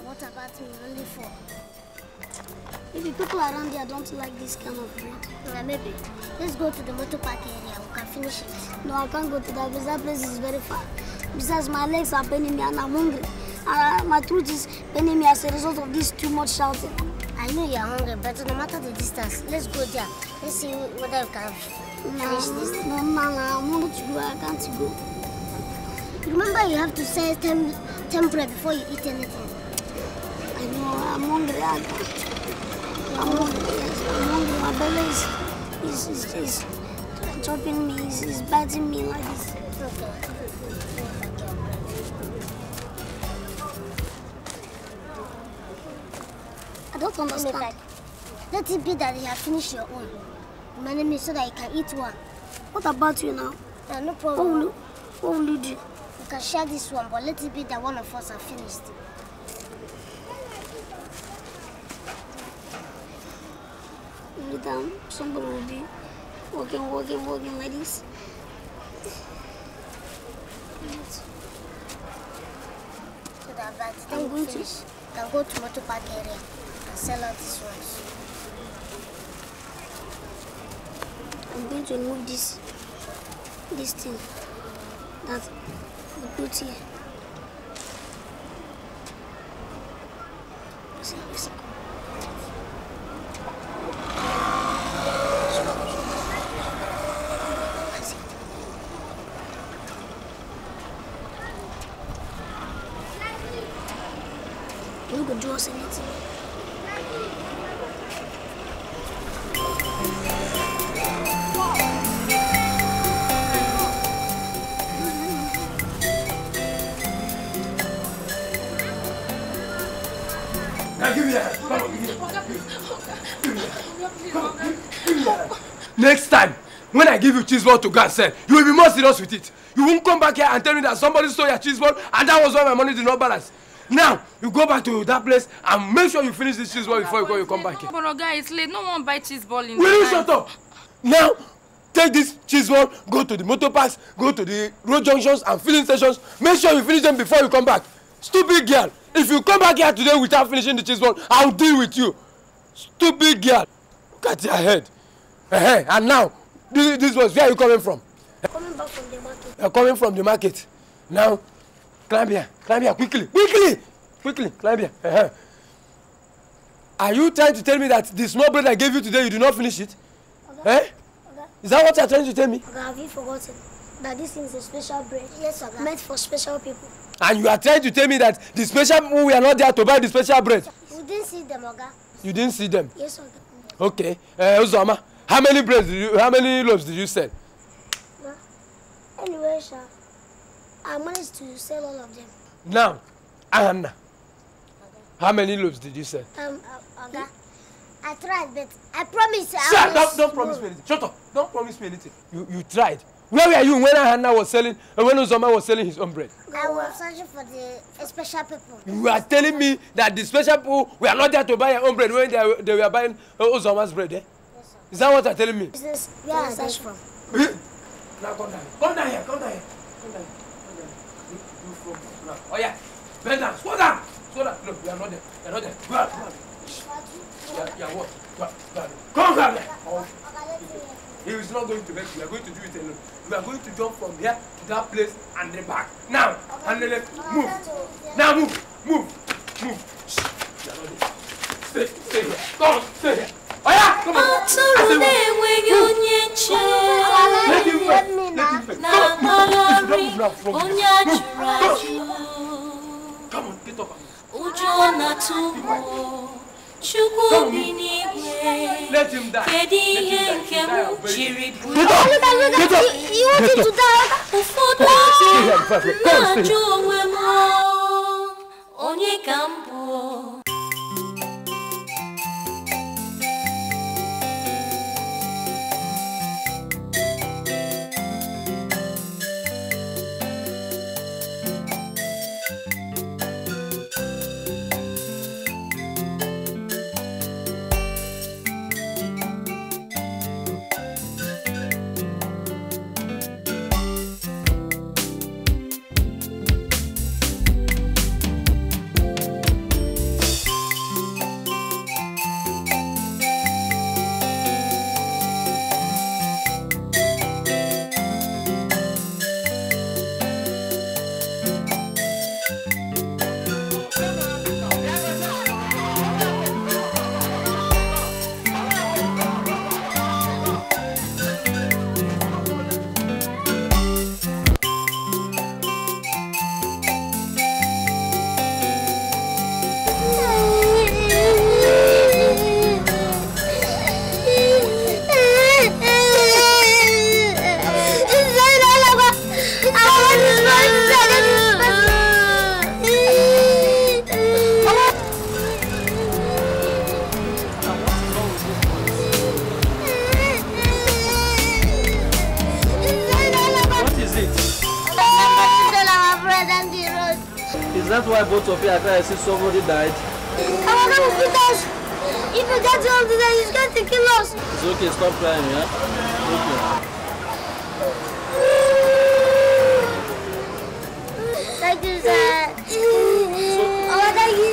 What about me? Only 4. Maybe people around here don't like this kind of bread. Yeah, maybe. Let's go to the motor park area. We can finish it. No, I can't go to that because that place is very far. Besides, my legs are paining me and I'm hungry. And my throat is paining me as a result of this too much shouting. I know you're hungry, but no matter the distance, let's go there. Let's see whether we can finish this. No, I'm not to go. I can't go. Remember, you have to say 10 bread before you eat anything. I know, I'm hungry. I'm hungry. My belly is chopping me, is biting me like this. Okay. I don't understand. Let it be that you have finished your own. My name is so that you can eat one. What about you now? No problem. What will you do? You can share this one, but let it be that one of us are finished. Every time somebody will be walking like this. So that by the time you finish, you can go to motor park area and sell out these ones. I'm going to remove this thing that we put here. You could do us anything. Give me that. Come on, give me that. Next time, when I give you cheese ball to go and sell, you will be more serious with it. You won't come back here and tell me that somebody stole your cheese ball and that was why my money did not balance. Now, you go back to that place and make sure you finish this cheese ball before you come back here. But guy, it's late. No one buy cheese ball in Will you shut up? Now, take this cheese ball, go to the motor parks, go to the road junctions and filling stations. Make sure you finish them before you come back. Stupid girl. If you come back here today without finishing the cheese ball, I'll deal with you. Stupid girl. Look at your head. And now, this was where are you coming from? Coming back from the market. You're coming from the market. Now, climb here, quickly, climb here. Are you trying to tell me that the small bread I gave you today, you did not finish it? Okay. Eh? Okay. Is that what you're trying to tell me? Okay, have you forgotten that this is a special bread? Yes, okay. Meant for special people. And you are trying to tell me that the special people, we are not there to buy the special bread? We didn't see them, Oga. You didn't see them? Yes, Oga. Okay. Uzoma, how many loaves did you sell? Well, anyway, sir, I managed to sell all of them. Now, Anna, how many loaves did you sell? Oga, I tried, but I promise Don't promise me anything. Shut up. Don't promise me anything. You tried. Where were you when Hannah was selling, when Uzoma was selling his own bread? I was searching for the special people. You are telling me that the special people were not there to buy your own bread when they were buying Uzoma's bread, eh? Yes, sir. Is that what you're telling me? Where are they from? Now come down here. Come down here. Oh yeah. Bend down. Slow down. Slow down. No, you are not there. You are not there. Go out. Go out. You are what? Go out. Come down there. He is not going to make you. We are going to do it alone. We are going to jump from here to that place and then back. Now, and the left. Move. Now move. Move. Move. Shh. You are not there. Stay here. Come on, stay here. Oh yeah, come on. I said what? Let him first. Let him first. Come on. Come on, get up. Let him die. Let him die. Get up. Get up. You want him to die? Stay here. Come on. Is that why both of you are trying to see somebody died? Because if you get all to that, he's going to kill us. It's okay, stop crying, yeah? Okay. Thank you, sir. Oh, thank you.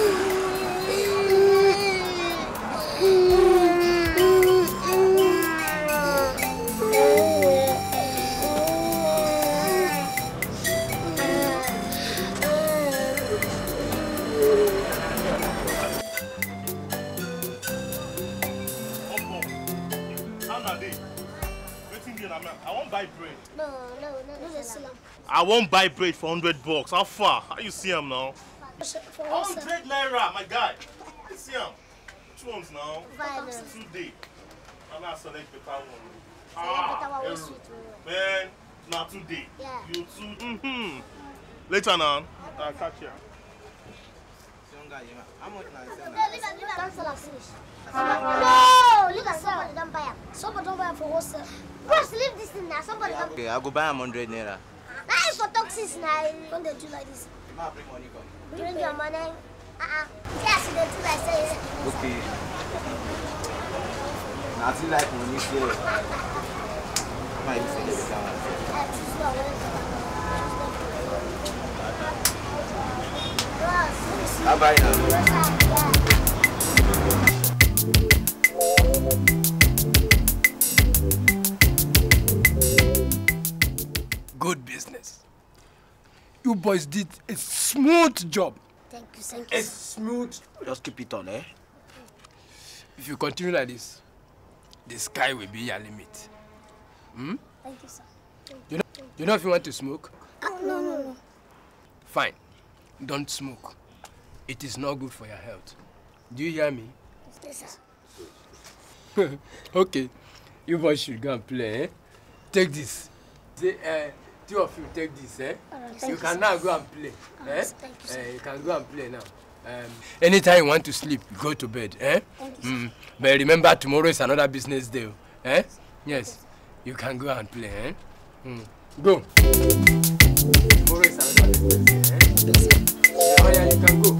I won't buy bread. No. I won't buy bread for $100. How far? How you see him now? 100 naira, my guy. You see him? Which ones now? 2 I'm not select better one. Man, not today. Yeah. You too. Later now. I'll catch you. How much now? No, look at somebody don't buy it. Somebody don't buy it for wholesale. Bros, leave this thing now. Somebody don't. Okay, I'll go buy 100 naira. That is for toxins now. When they do like this. Bring money, come. Bring your money. Yes, they do like say. Okay. Nothing like money here. Why you say this I'll buy now. Good business. You boys did a smooth job. Thank you. A smooth. Just keep it on, eh? If you continue like this, the sky will be your limit. Thank you, sir. You know if you want to smoke? No. Fine. Don't smoke. It is not good for your health. Do you hear me? Yes, sir. Okay. You boys should go and play, eh? Take this. Two of you take this, eh? Right, you can now go and play. Eh? Thank you, sir. You can go and play now. Anytime you want to sleep, go to bed, eh? Thank you, sir. But remember, tomorrow is another business day, eh? Yes. You can go and play, eh? Go. Tomorrow is another business day, eh? Oh yeah, you can go.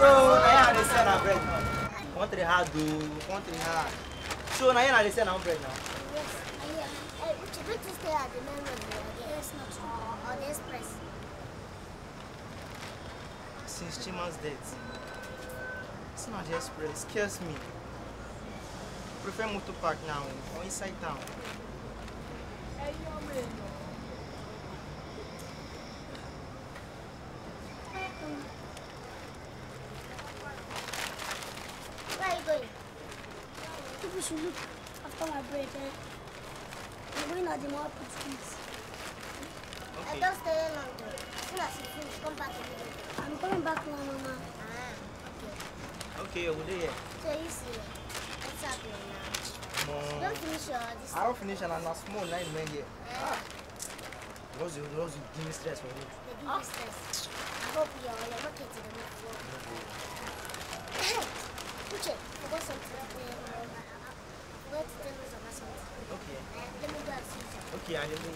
So, now they sell our bread. Country hard, do. Country hard. So, now they sell our bread now. Yes. Don't you stay at the main road or the express? Since Chima's death, it's not the express. Scares me. Prefer motor park now or inside town. Where are you going? People should look after my bread. I'm going at the market, please. Okay. I don't stay long though. As soon as you finish, come back again. I'm coming back now, Mama. Okay, over there. So you see, what's happening now? Mom. Don't finish your this. I don't finish and I'm not small 9 men here. Those you give me stress for me. They give me stress. I hope you're not getting the next one. Uche, I got something. I'm going to tell you something. Okay. Let me go and see you. Okay, I didn't know.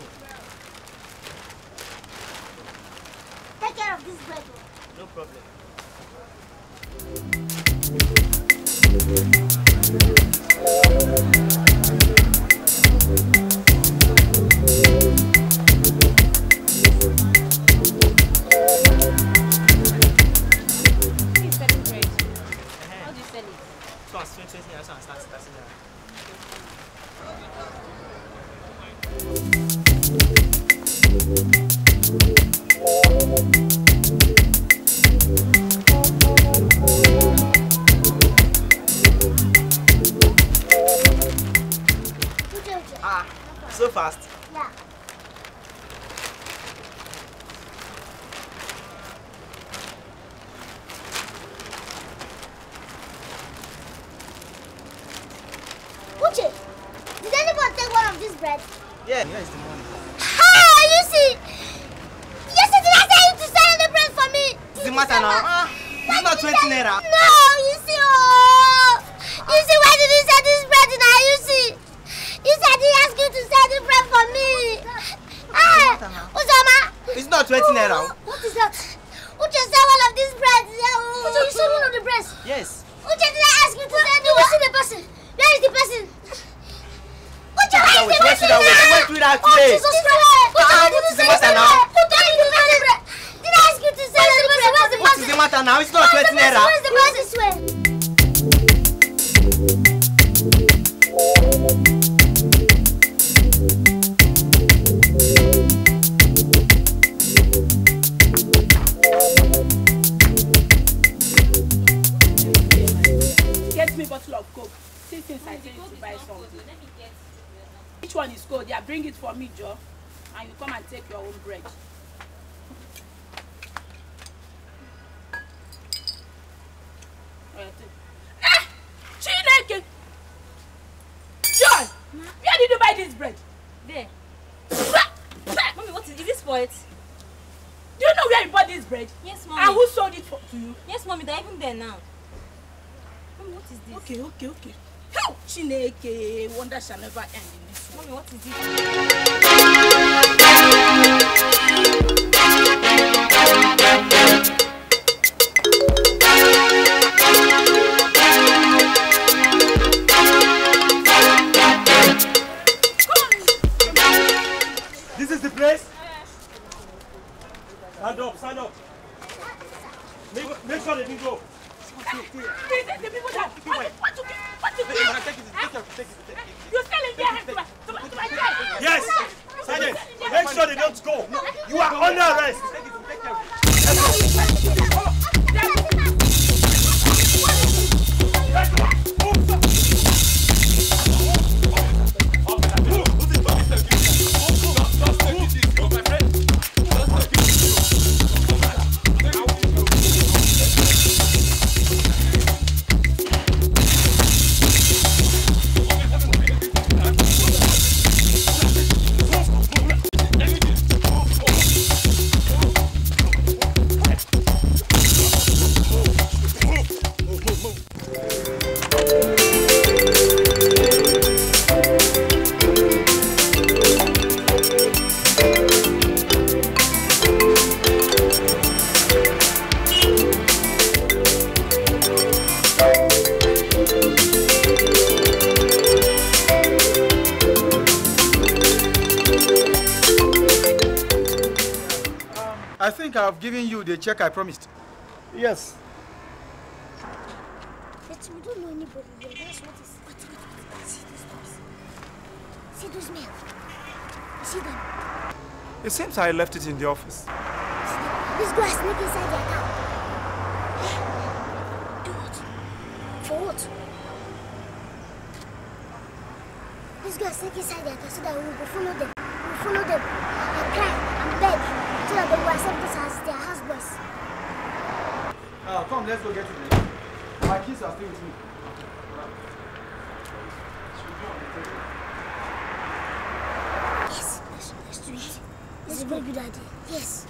Take care of this bread. No problem. How do you sell it? So I'm 20 years and start now. So fast. Yeah. Uche, did anyone take one of this bread? Yeah, here's the money. Ah, you see? Yesterday I said you to sell the bread for me. What's the matter now? It's not 20 naira. No, you see, oh. You see, why did you sell this bread now? You see? You said he asked you to sell the bread for me. Ah, Uzoma. It's not 20 naira. What is that? Uche, sell one of these breads. Uche, you sell one of the breads? Yes. Uche, did I ask you to sell the bread? See the person. Where is the person? Uche, where is the person? Wait with that today. Jesus Christ. Uche, What's the matter now? Did I ask you to sell the bread? What's the matter now? It's not 20 naira. Where's the person? This way. Get me a bottle of Coke. Since I tell you to buy something. Which one is cold? Yeah, bring it for me, Joe. And you come and take your own bread. Ah! Chineke! John! Where did you buy this bread? There. Mommy, what is this for it? Do you know where you bought this bread? Yes, Mommy. And who sold it to you? Yes, Mommy, they're even there now. Mommy, what is this? Okay. How? Chineke, wonder shall never end in this one. Mommy, what is This is the place? Stand up. Make sure they didn't go. The people that what you You're selling their hands to my child. Yes, Sergeant. Make sure they don't go. You are under arrest. have given you the check I promised. Yes. But we don't know anybody here. That's what is. Wait. See these boys. See those men. See them. It seems I left it in the office. Let's go and sneak inside their car. Do what? For what? Let's go and sneak inside their car so that we will follow them. We will follow them and cry and beg so that they will accept us as their houseboys. Come, let's go get it ready. My kids are still with me. Yes, let's do it. It's a very good idea. Yes.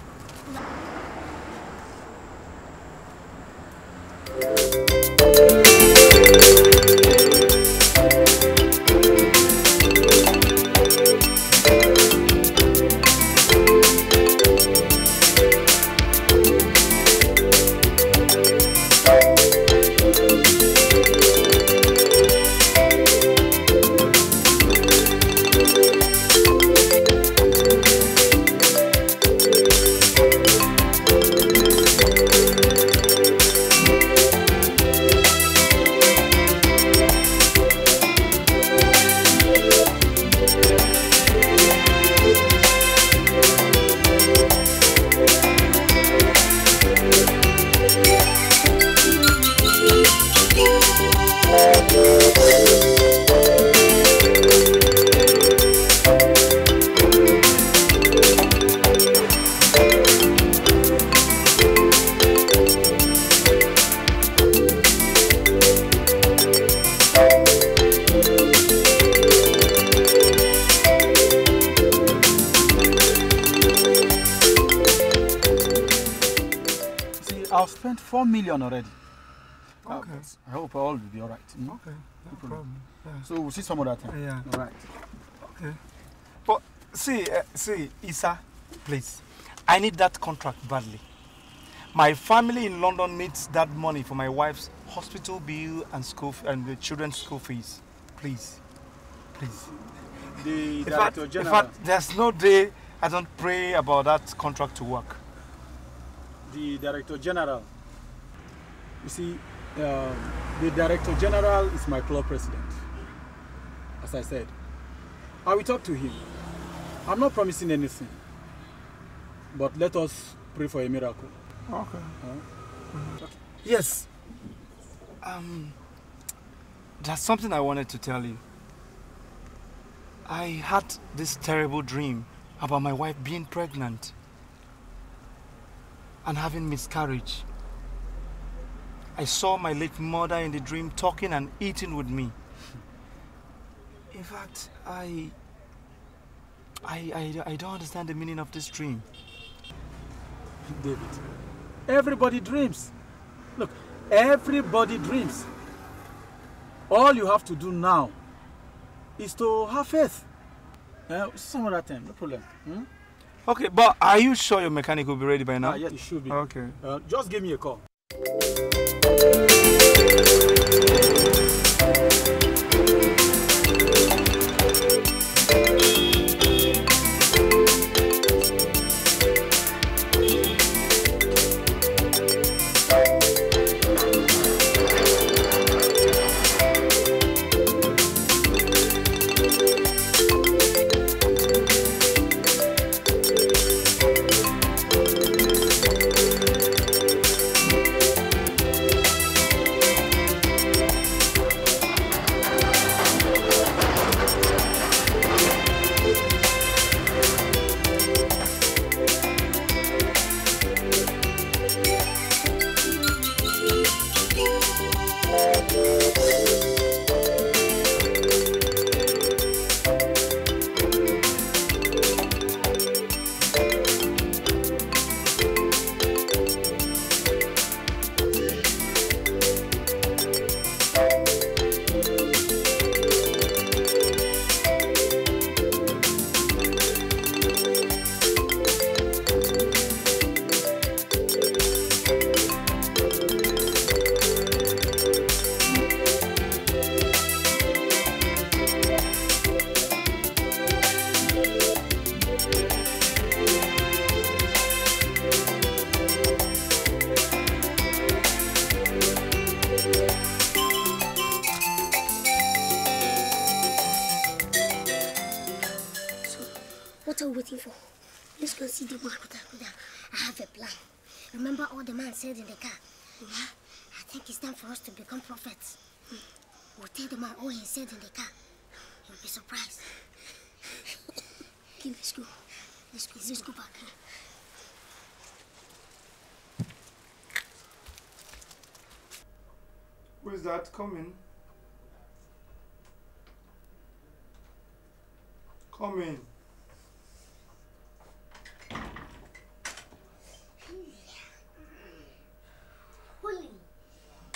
I've spent 4 million already. Okay. I hope all will be alright. Okay, no problem. Yeah. So we'll see some other time. Yeah. Alright. Okay. But see, Isa, please. I need that contract badly. My family in London needs that money for my wife's hospital bill and the children's school fees. Please. Please. The Director General. In fact, there's no day I don't pray about that contract to work. The Director General. You see, the Director General is my club president. As I said, I will talk to him. I'm not promising anything, but let us pray for a miracle. Okay. Okay. Yes. There's something I wanted to tell you. I had this terrible dream about my wife being pregnant and having miscarriage. I saw my late mother in the dream talking and eating with me. In fact, I don't understand the meaning of this dream. David, everybody dreams. Look, everybody dreams. All you have to do now is to have faith. Some other time, no problem. Okay, but are you sure your mechanic will be ready by now? Yes, it should be. Okay. Just give me a call. see the man. I have a plan. Remember all the man said in the car? Yeah? I think it's time for us to become prophets. We'll tell the man all he said in the car. He'll be surprised. Okay, let's go. Let's go back. Who is that coming? Come in. Holy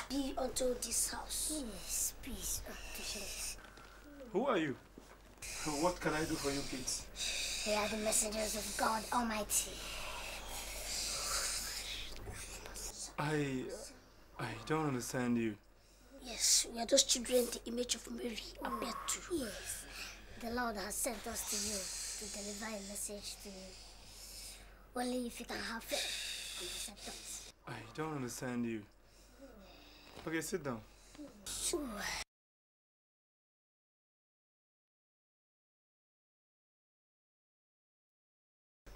be unto this house. Yes, peace unto this. Who are you? What can I do for you, please? We are the messengers of God Almighty. I don't understand you. Yes, we are those children the image of Mary appeared to. Yes, the Lord has sent us to you to deliver a message to you. Only if you can have faith and accept us. I don't understand you. Okay, sit down. Sure.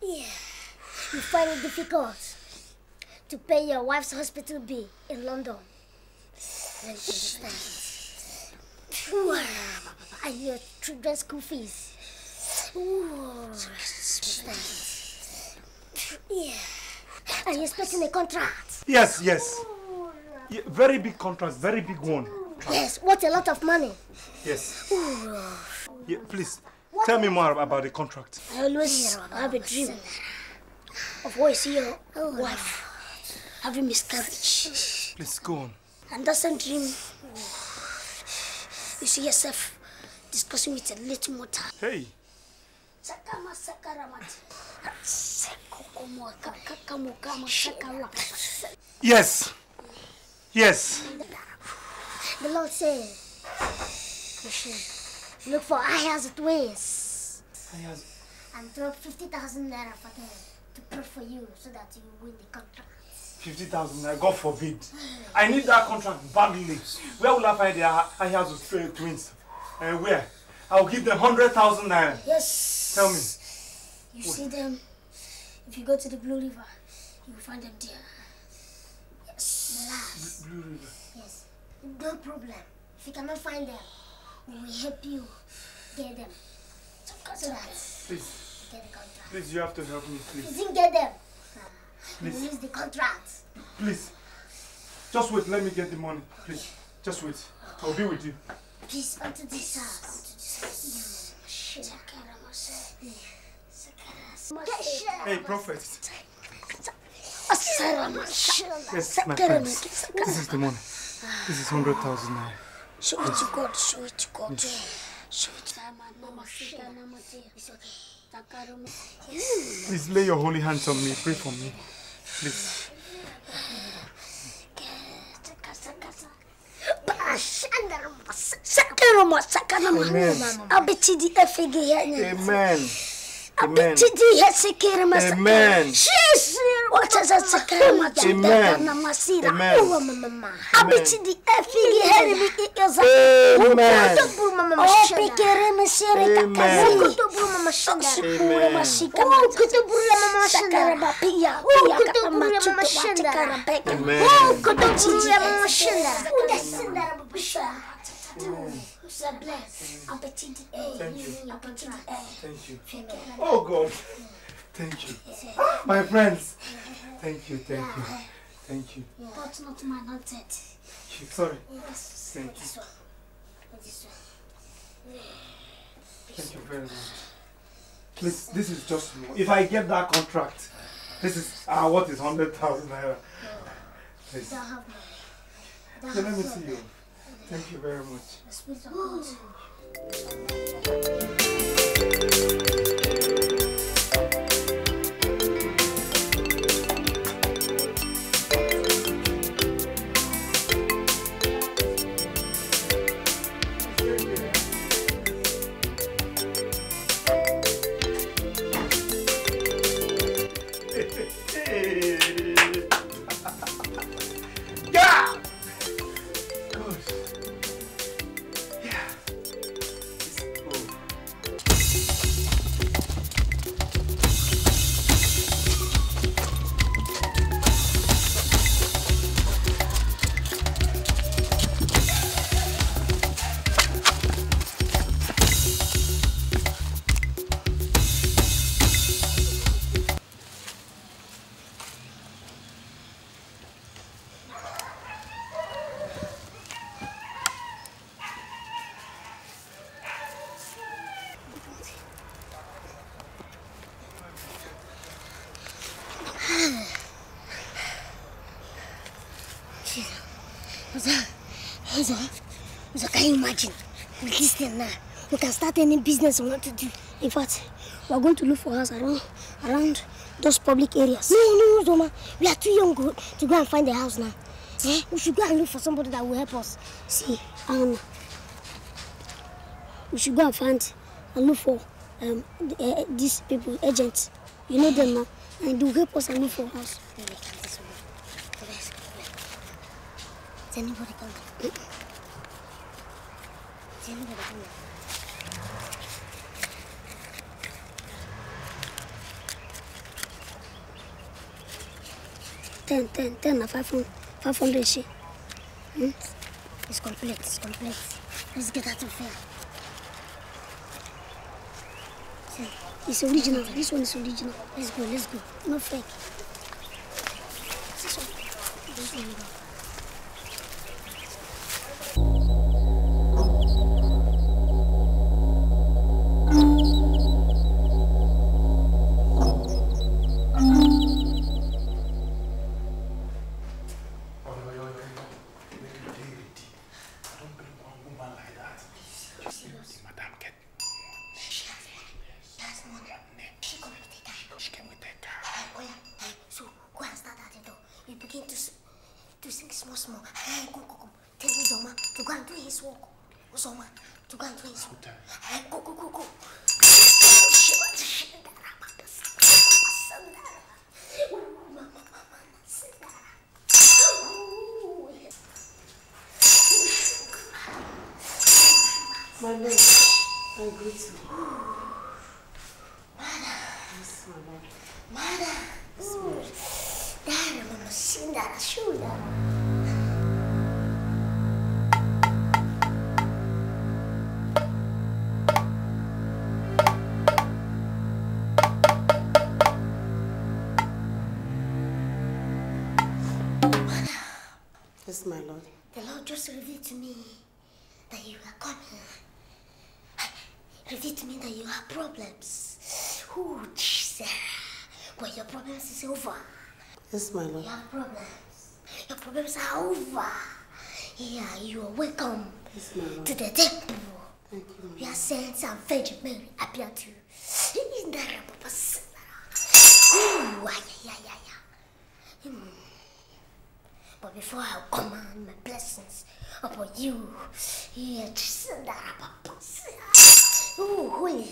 Yeah, you find it difficult to pay your wife's hospital bill in London. Then understand. And your children's school fees. Understand. Yeah. Are you expecting a contract? Yes. Yeah, very big contract, very big one. Yes, what a lot of money. Yes. Yeah, please, tell me more about the contract. I always have a dream of what you see your wife having miscarriage. Please, go on. And that's a dream. You see yourself discussing with a little more time. Hey. Yes. The Lord said, you should look for Aya's twins. And drop 50,000 naira for them to pray for you so that you win the contract. 50,000 naira, God forbid. I need that contract badly. Where will I find the Aya's twins? And where? I'll give them 100,000 naira. Yes. Tell me. You see them, if you go to the Blue River, you will find them there. Yes. Blue River. Yes. No problem. If you cannot find them, we will help you get them. So that Please. you get the contract. Please, you have to help me, You please. didn't get them. Please. You lose the contract. Please. Just wait, let me get the money. Please. Just wait. I'll be with you. Please, onto this house. Hey, prophet. Yes, My friends. This is the money. This is 100,000 naira. Show it to God. Show it to God. Yes. Show it to God. Please lay your holy hands on me. Pray for me. Please. Amen. Amen. Amen. What is that? Amen. Thank you. Oh God. Thank you. My friends. Thank you. But not my not dead. Sorry. Yes. Thank you. Thank you very much. Please, this is just more. If I get that contract, this is what is 100,000 naira. Please. So let me see you. Thank you very much. So can you imagine? With this thing now, we can start any business we want to do. In fact, we are going to look for us around those public areas. No, Zoma. We are too young to go and find a house now. We should go and look for somebody that will help us. See, we should go and find and look for these people, agents. You know them now. And they will help us and look for a house. Is anybody coming? Is anybody coming? Ten, 500 she. It's complete, Let's get out of here. See, it's original. This one is original. Let's go. No fake. This one. My lord, I greet you. Yes, my lord. Yes, my lord. The Lord just revealed to me that you are coming. Revealed to me that you have problems. Ooh, Jesus. But your problems is over. Yes, my lord. You have problems. Your problems are over. Yeah, you are welcome to the temple. Thank you. We are saints and Virgin Mary appear to you. But before I command my blessings upon you, oh, holy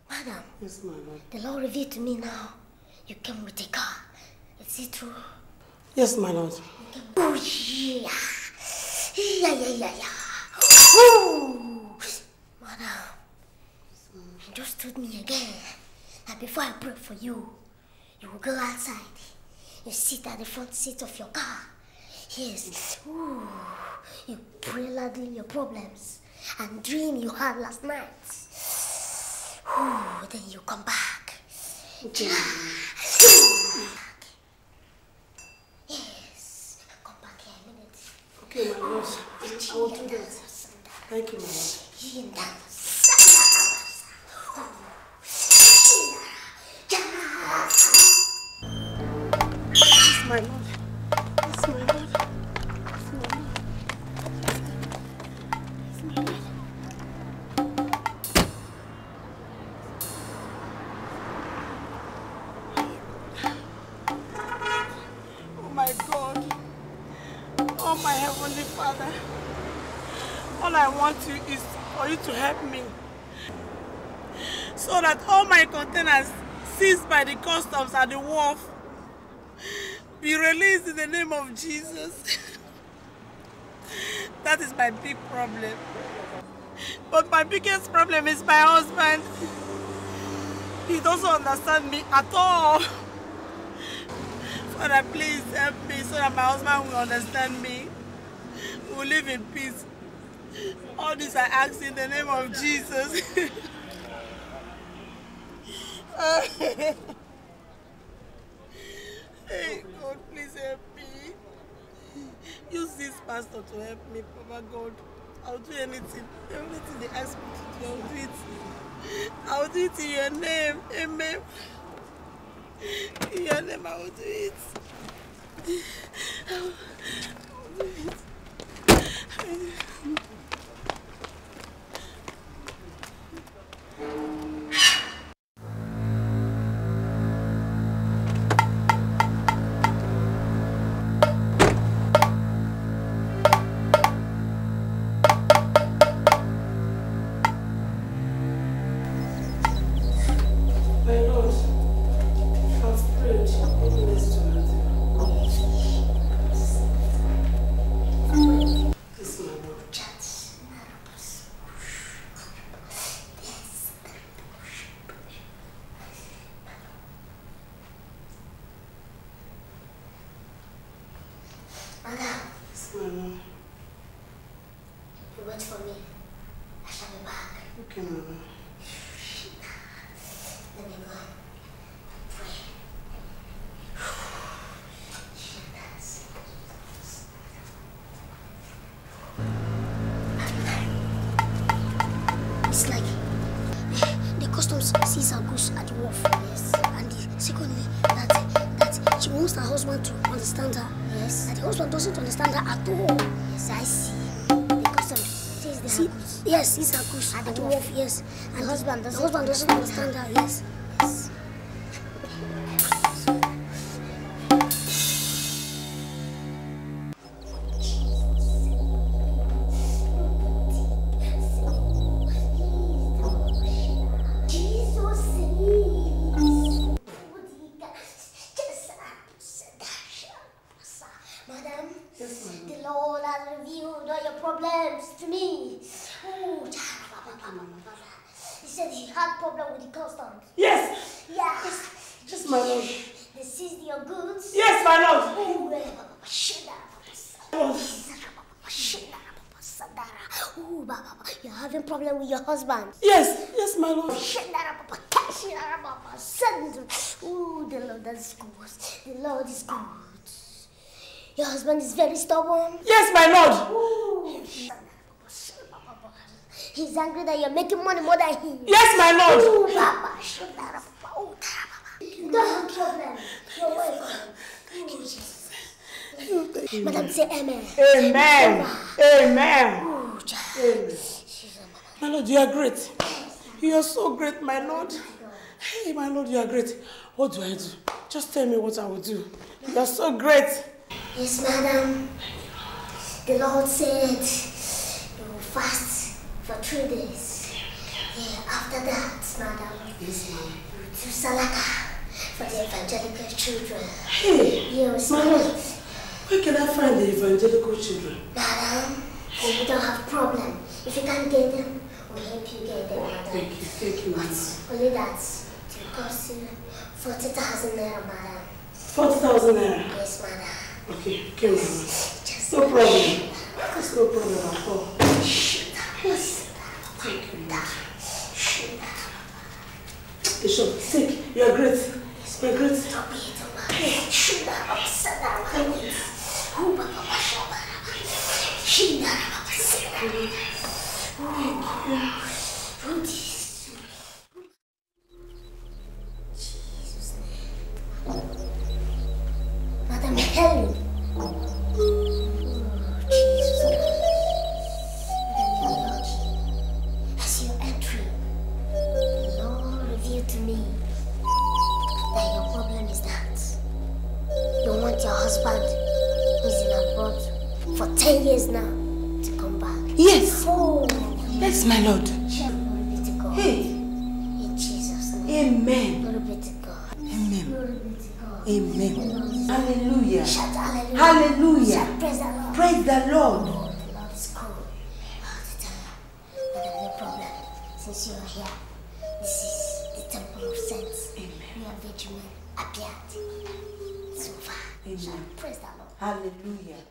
madam. Yes, my lord. The Lord revealed to me now. You came with a car. Is it true? Yes, my lord. Oh, yeah. Oh, madam. You just told me again that before I pray for you, you will go outside. You sit at the front seat of your car. Yes. Ooh. You pray loudly your problems and dream you had last night. Ooh, then you come back. Okay. Yes. Come back here a minute. Okay, my lord. I will do that. Thank you, my lord. Yes, my lord. Yes, my lord. Oh my Heavenly Father, all I want you is for you to help me so that all my containers seized by the customs at the wharf be released in the name of Jesus. That is my big problem. But my biggest problem is my husband. He doesn't understand me at all. Father, please help me so that my husband will understand me. We will live in peace. All this I ask in the name of Jesus. Hey, God, please help me. Use this pastor to help me, Papa God. I'll do anything. Everything they ask me to do, I'll do it. I'll do it in your name. Amen. In your name, I will do it. I will do it. Mama. You wait for me. I shall be back. Okay, Mama. Let me go. Pray. It's like the customs sees her goods at the wharf. Yes. And secondly, that she wants her husband to understand her. Yes. And the husband doesn't understand her at all. Yes, I see. The customs sees the goods. Yes, sees her goods at the wharf. Yes. And the husband doesn't understand her. Yes. Yes. Yes! Yes! Yes, my lord. They seized your goods? Yes, my lord! You're having problem with your husband? Yes, yes, my lord. Ooh, the Lord is good. The Lord is good. Your husband is very stubborn? Yes, my lord. Ooh. He's angry that you're making money more than him. Yes, my lord. Ooh, Baba. Don't have problem. You're welcome. Thank you, Jesus. Madam, say amen. Amen. Amen. Ooh, Amen. My lord, you are great. You are so great, my lord. Hey, my lord, you are great. What do I do? Just tell me what I will do. You are so great. Yes, madam. The Lord said you will fast for 3 days. Yeah, after that, madam, yes, ma'am. you do salaka for the evangelical children. Hey, yes, my lord. Where can I find the evangelical children? Madam, we don't have problem. If you can't get them, we'll help you get them, madam. Thank you, madam. Only that it will cost you 40,000 naira, madam. 40,000 naira? Yes, madam. Okay, madam. No problem. There's no problem at all. Thank you, madam. Bishop, sick. You are great. You are great. Madam Helen. As you're entering, the Lord revealed to me that your problem is that you want your husband, who's in abroad for 10 years now, to come back. Yes. Oh. Yes, my lord. Glory be to God. Hey. In Jesus' name. Amen. Glory be to God. Amen. Glory be to God. Amen. Hallelujah. Shout hallelujah. Hallelujah. Shout praise the Lord. Praise the Lord. Oh, the Lord is cool. Madam, no problem. Since you are here, this is the temple of saints. Amen. We are vigilant, appeared. So far. Amen. Shout praise the Lord. Hallelujah.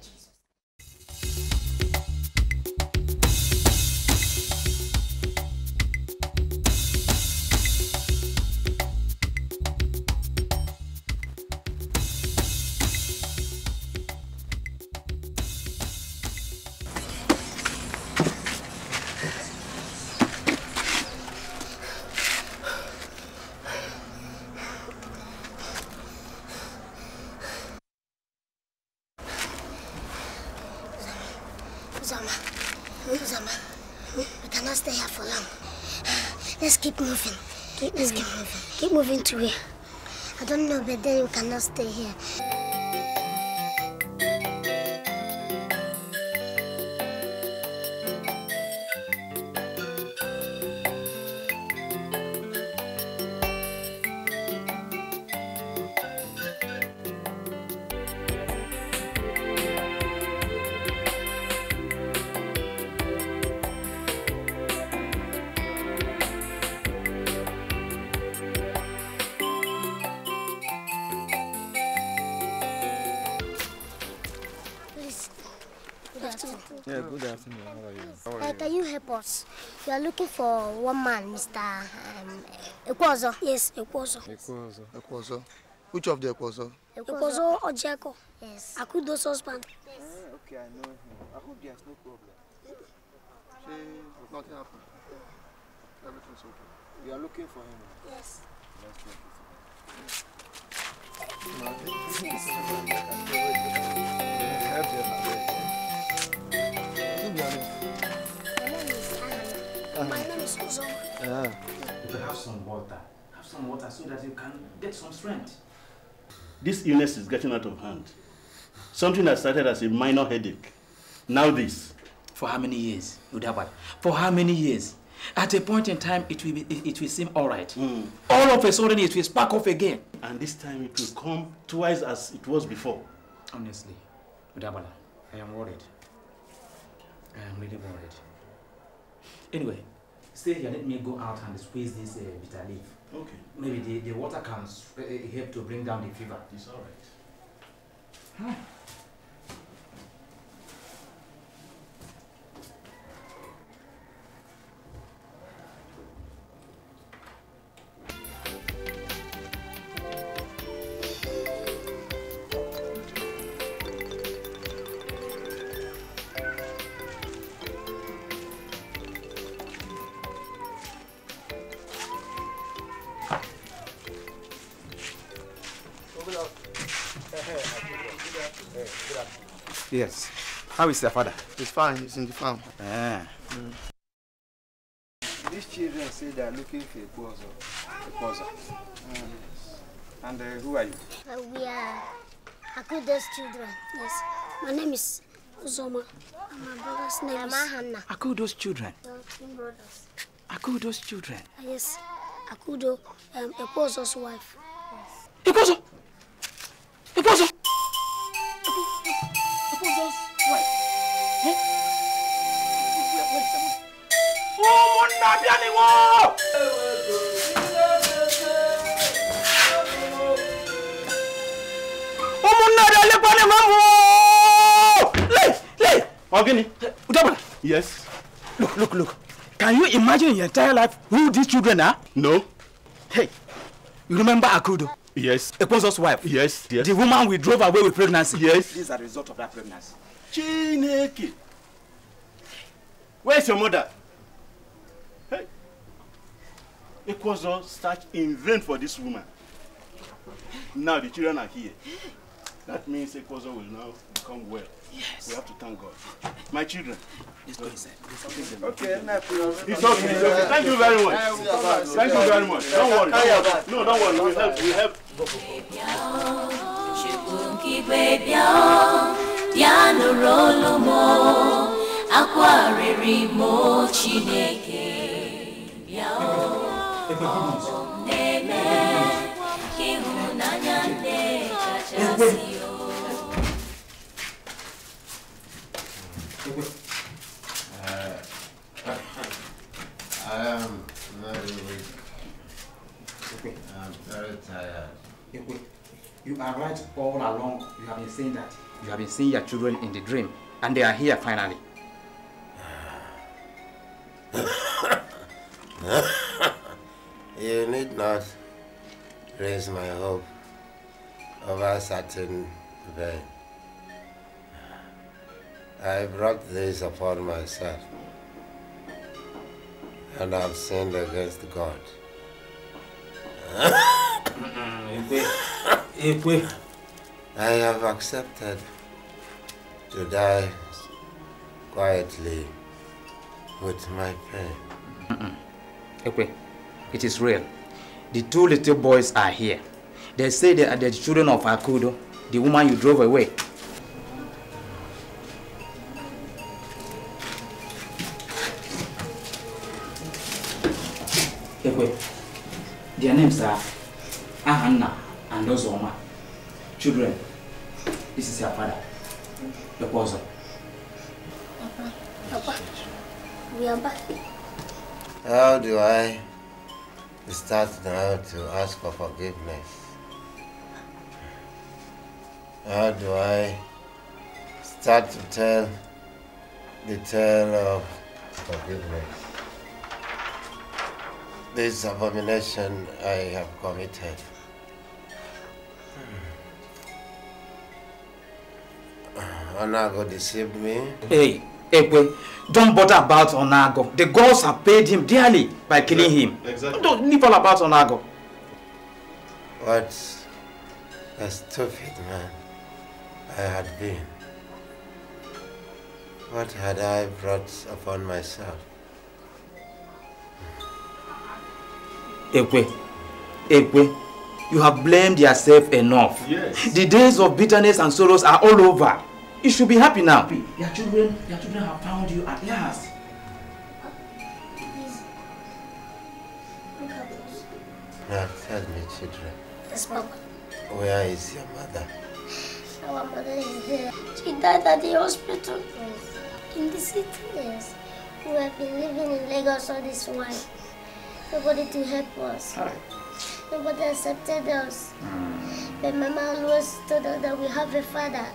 Uzama, we cannot stay here for long. Let's keep moving. Keep moving to where? I don't know, but then we cannot stay here. Good afternoon. Yeah, good afternoon. How are you? Can you help us? We are looking for one man, Mr. Ekwozo. Yes, Ekwozo. Ekwozo. Which of the Ekwozo? Ekwozo Ojeko. Yes. Akudo's husband. Yes. Okay, I know him. I hope there's no problem. Nothing happened. Everything's okay. You are looking for him? Yes. Let's check it. My name is Uzoma. Have some water. Have some water so that you can get some strength. This illness is getting out of hand. Something that started as a minor headache. Now this. For how many years, Udabad? For how many years? At a point in time, it will seem all right. All of a sudden, it will spark off again. And this time, it will come twice as it was before. Honestly, Udabala, I am worried. I am really worried. Anyway, stay here. Let me go out and squeeze this bitter leaf. Okay. Maybe the water can help to bring down the fever. It's all right. Yes. How is your father? He's fine. He's in the farm. These children say they are looking for Ekwozo. And who are you? We are Akudo's children. Yes. My name is Uzoma. And my brother's name is Hanna. Akudo's children. Your twin brothers. Akudo's children. Yes. Akudo, Ekwozo's wife. Ekwozo! Ekwozo! Ekwozo's wife. Eh? Where is someone? Oh, Mondabianiwo! Ogini. Udabala. Yes. Look. Can you imagine your entire life who these children are? No. Hey, you remember Akudo? Yes. Ekwozo's wife? Yes. The woman we drove away with pregnancy? Yes. These are the result of that pregnancy. Chineke. Where's your mother? Hey. Ekwozo searched in vain for this woman. Now the children are here. That means Ekwozo will now become well. Yes. We have to thank God. My children. Let's go inside. Okay, it's okay. Thank you very much. Thank you very much. Don't worry. No, don't worry. We help. I am very weak. I'm very tired. You are right all along. You have been saying that. You have been seeing your children in the dream, and they are here finally. You need not raise my hope over certain vain. I brought this upon myself, and I've sinned against God. I have accepted to die quietly with my pain. It is real. The two little boys are here. They say they are the children of Akudo, the woman you drove away. Their names are Ahanna and Ozoma. Children, this is your father, Ekwozo. Papa, we are back. How do I start now to ask for forgiveness? How do I start to tell the tale of forgiveness. This abomination I have committed. Onago deceived me. Hey, Ekwe, don't bother about Onago. The gods have paid him dearly by killing him. Exactly. Don't leave all about Onago. What a stupid man I had been. What had I brought upon myself? Ekwe, you have blamed yourself enough. Yes. The days of bitterness and sorrows are all over. You should be happy now. Your children have found you at last. Now tell me, children. Yes, Papa. Where is your mother? Our mother is there. She died at the hospital. Yes. In the city? Yes. We have been living in Lagos all this while. Nobody to help us. Hi. Nobody accepted us. But Mama always told us that we have a father.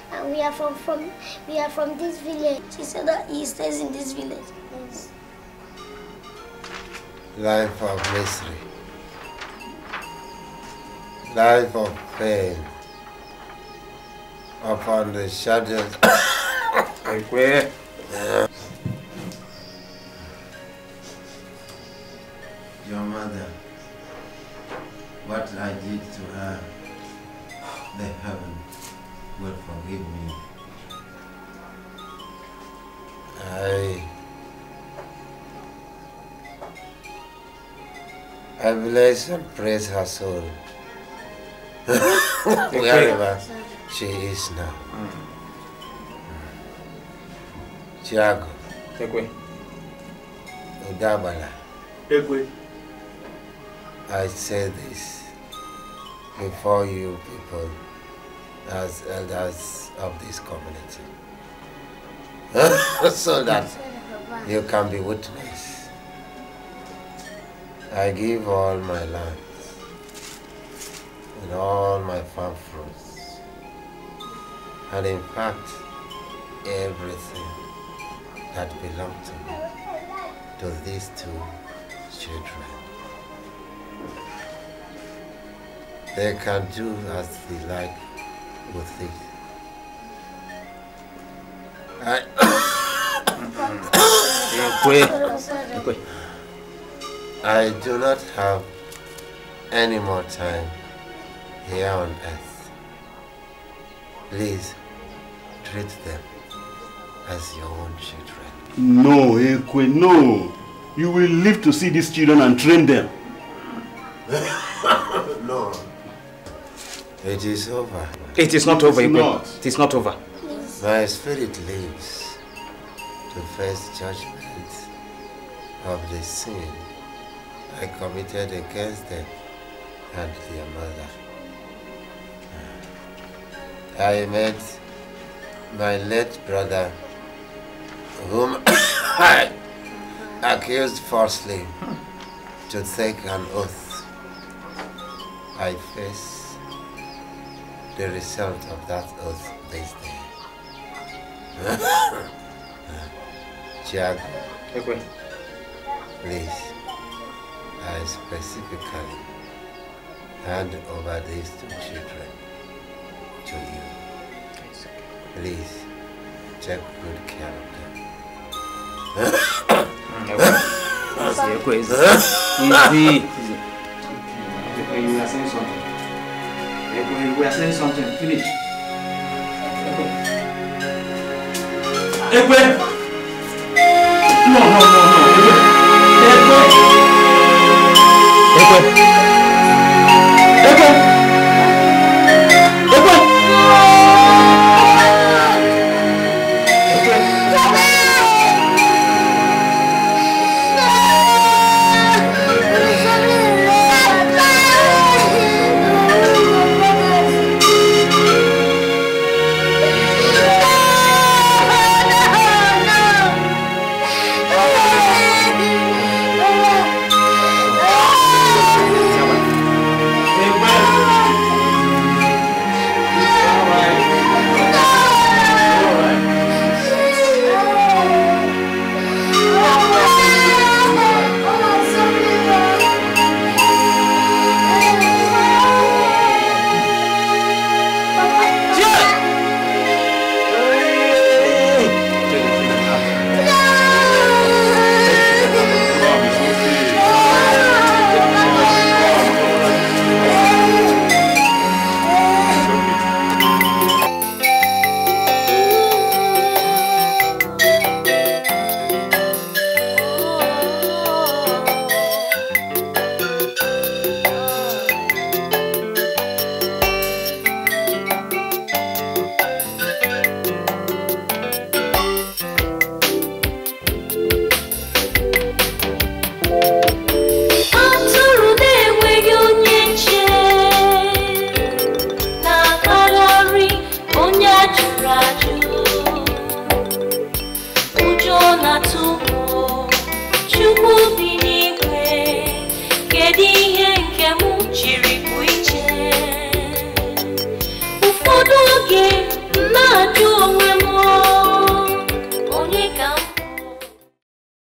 And we are from this village. She said that he stays in this village. Yes. Life of misery. Life of pain. Upon the shadows. Where? Your mother, what I did to her, the heaven will forgive me. I bless and praise her soul. Wherever she is now. Tiago. Ekwe. Udabala. Ekwe. I say this before you people as elders of this community. So that you can be witness. I give all my lands and all my farm fruits, and in fact everything that belonged to me to these two children. They can do as they like with it. I do not have any more time here on earth. Please treat them as your own children. No, Ekwe, no. You will live to see these children and train them. No. It is over. It is not over, Ekwe. It is not over. My spirit lives to face judgment of the sin I committed against them and their mother. I met my late brother, whom I accused falsely to take an oath. I face the result of that oath this day. Tiago, please, I specifically hand over these two children to you. Please, take good care of them. Easy. You are saying something. We are saying something. Finish. Ekwe! No. Ekwe!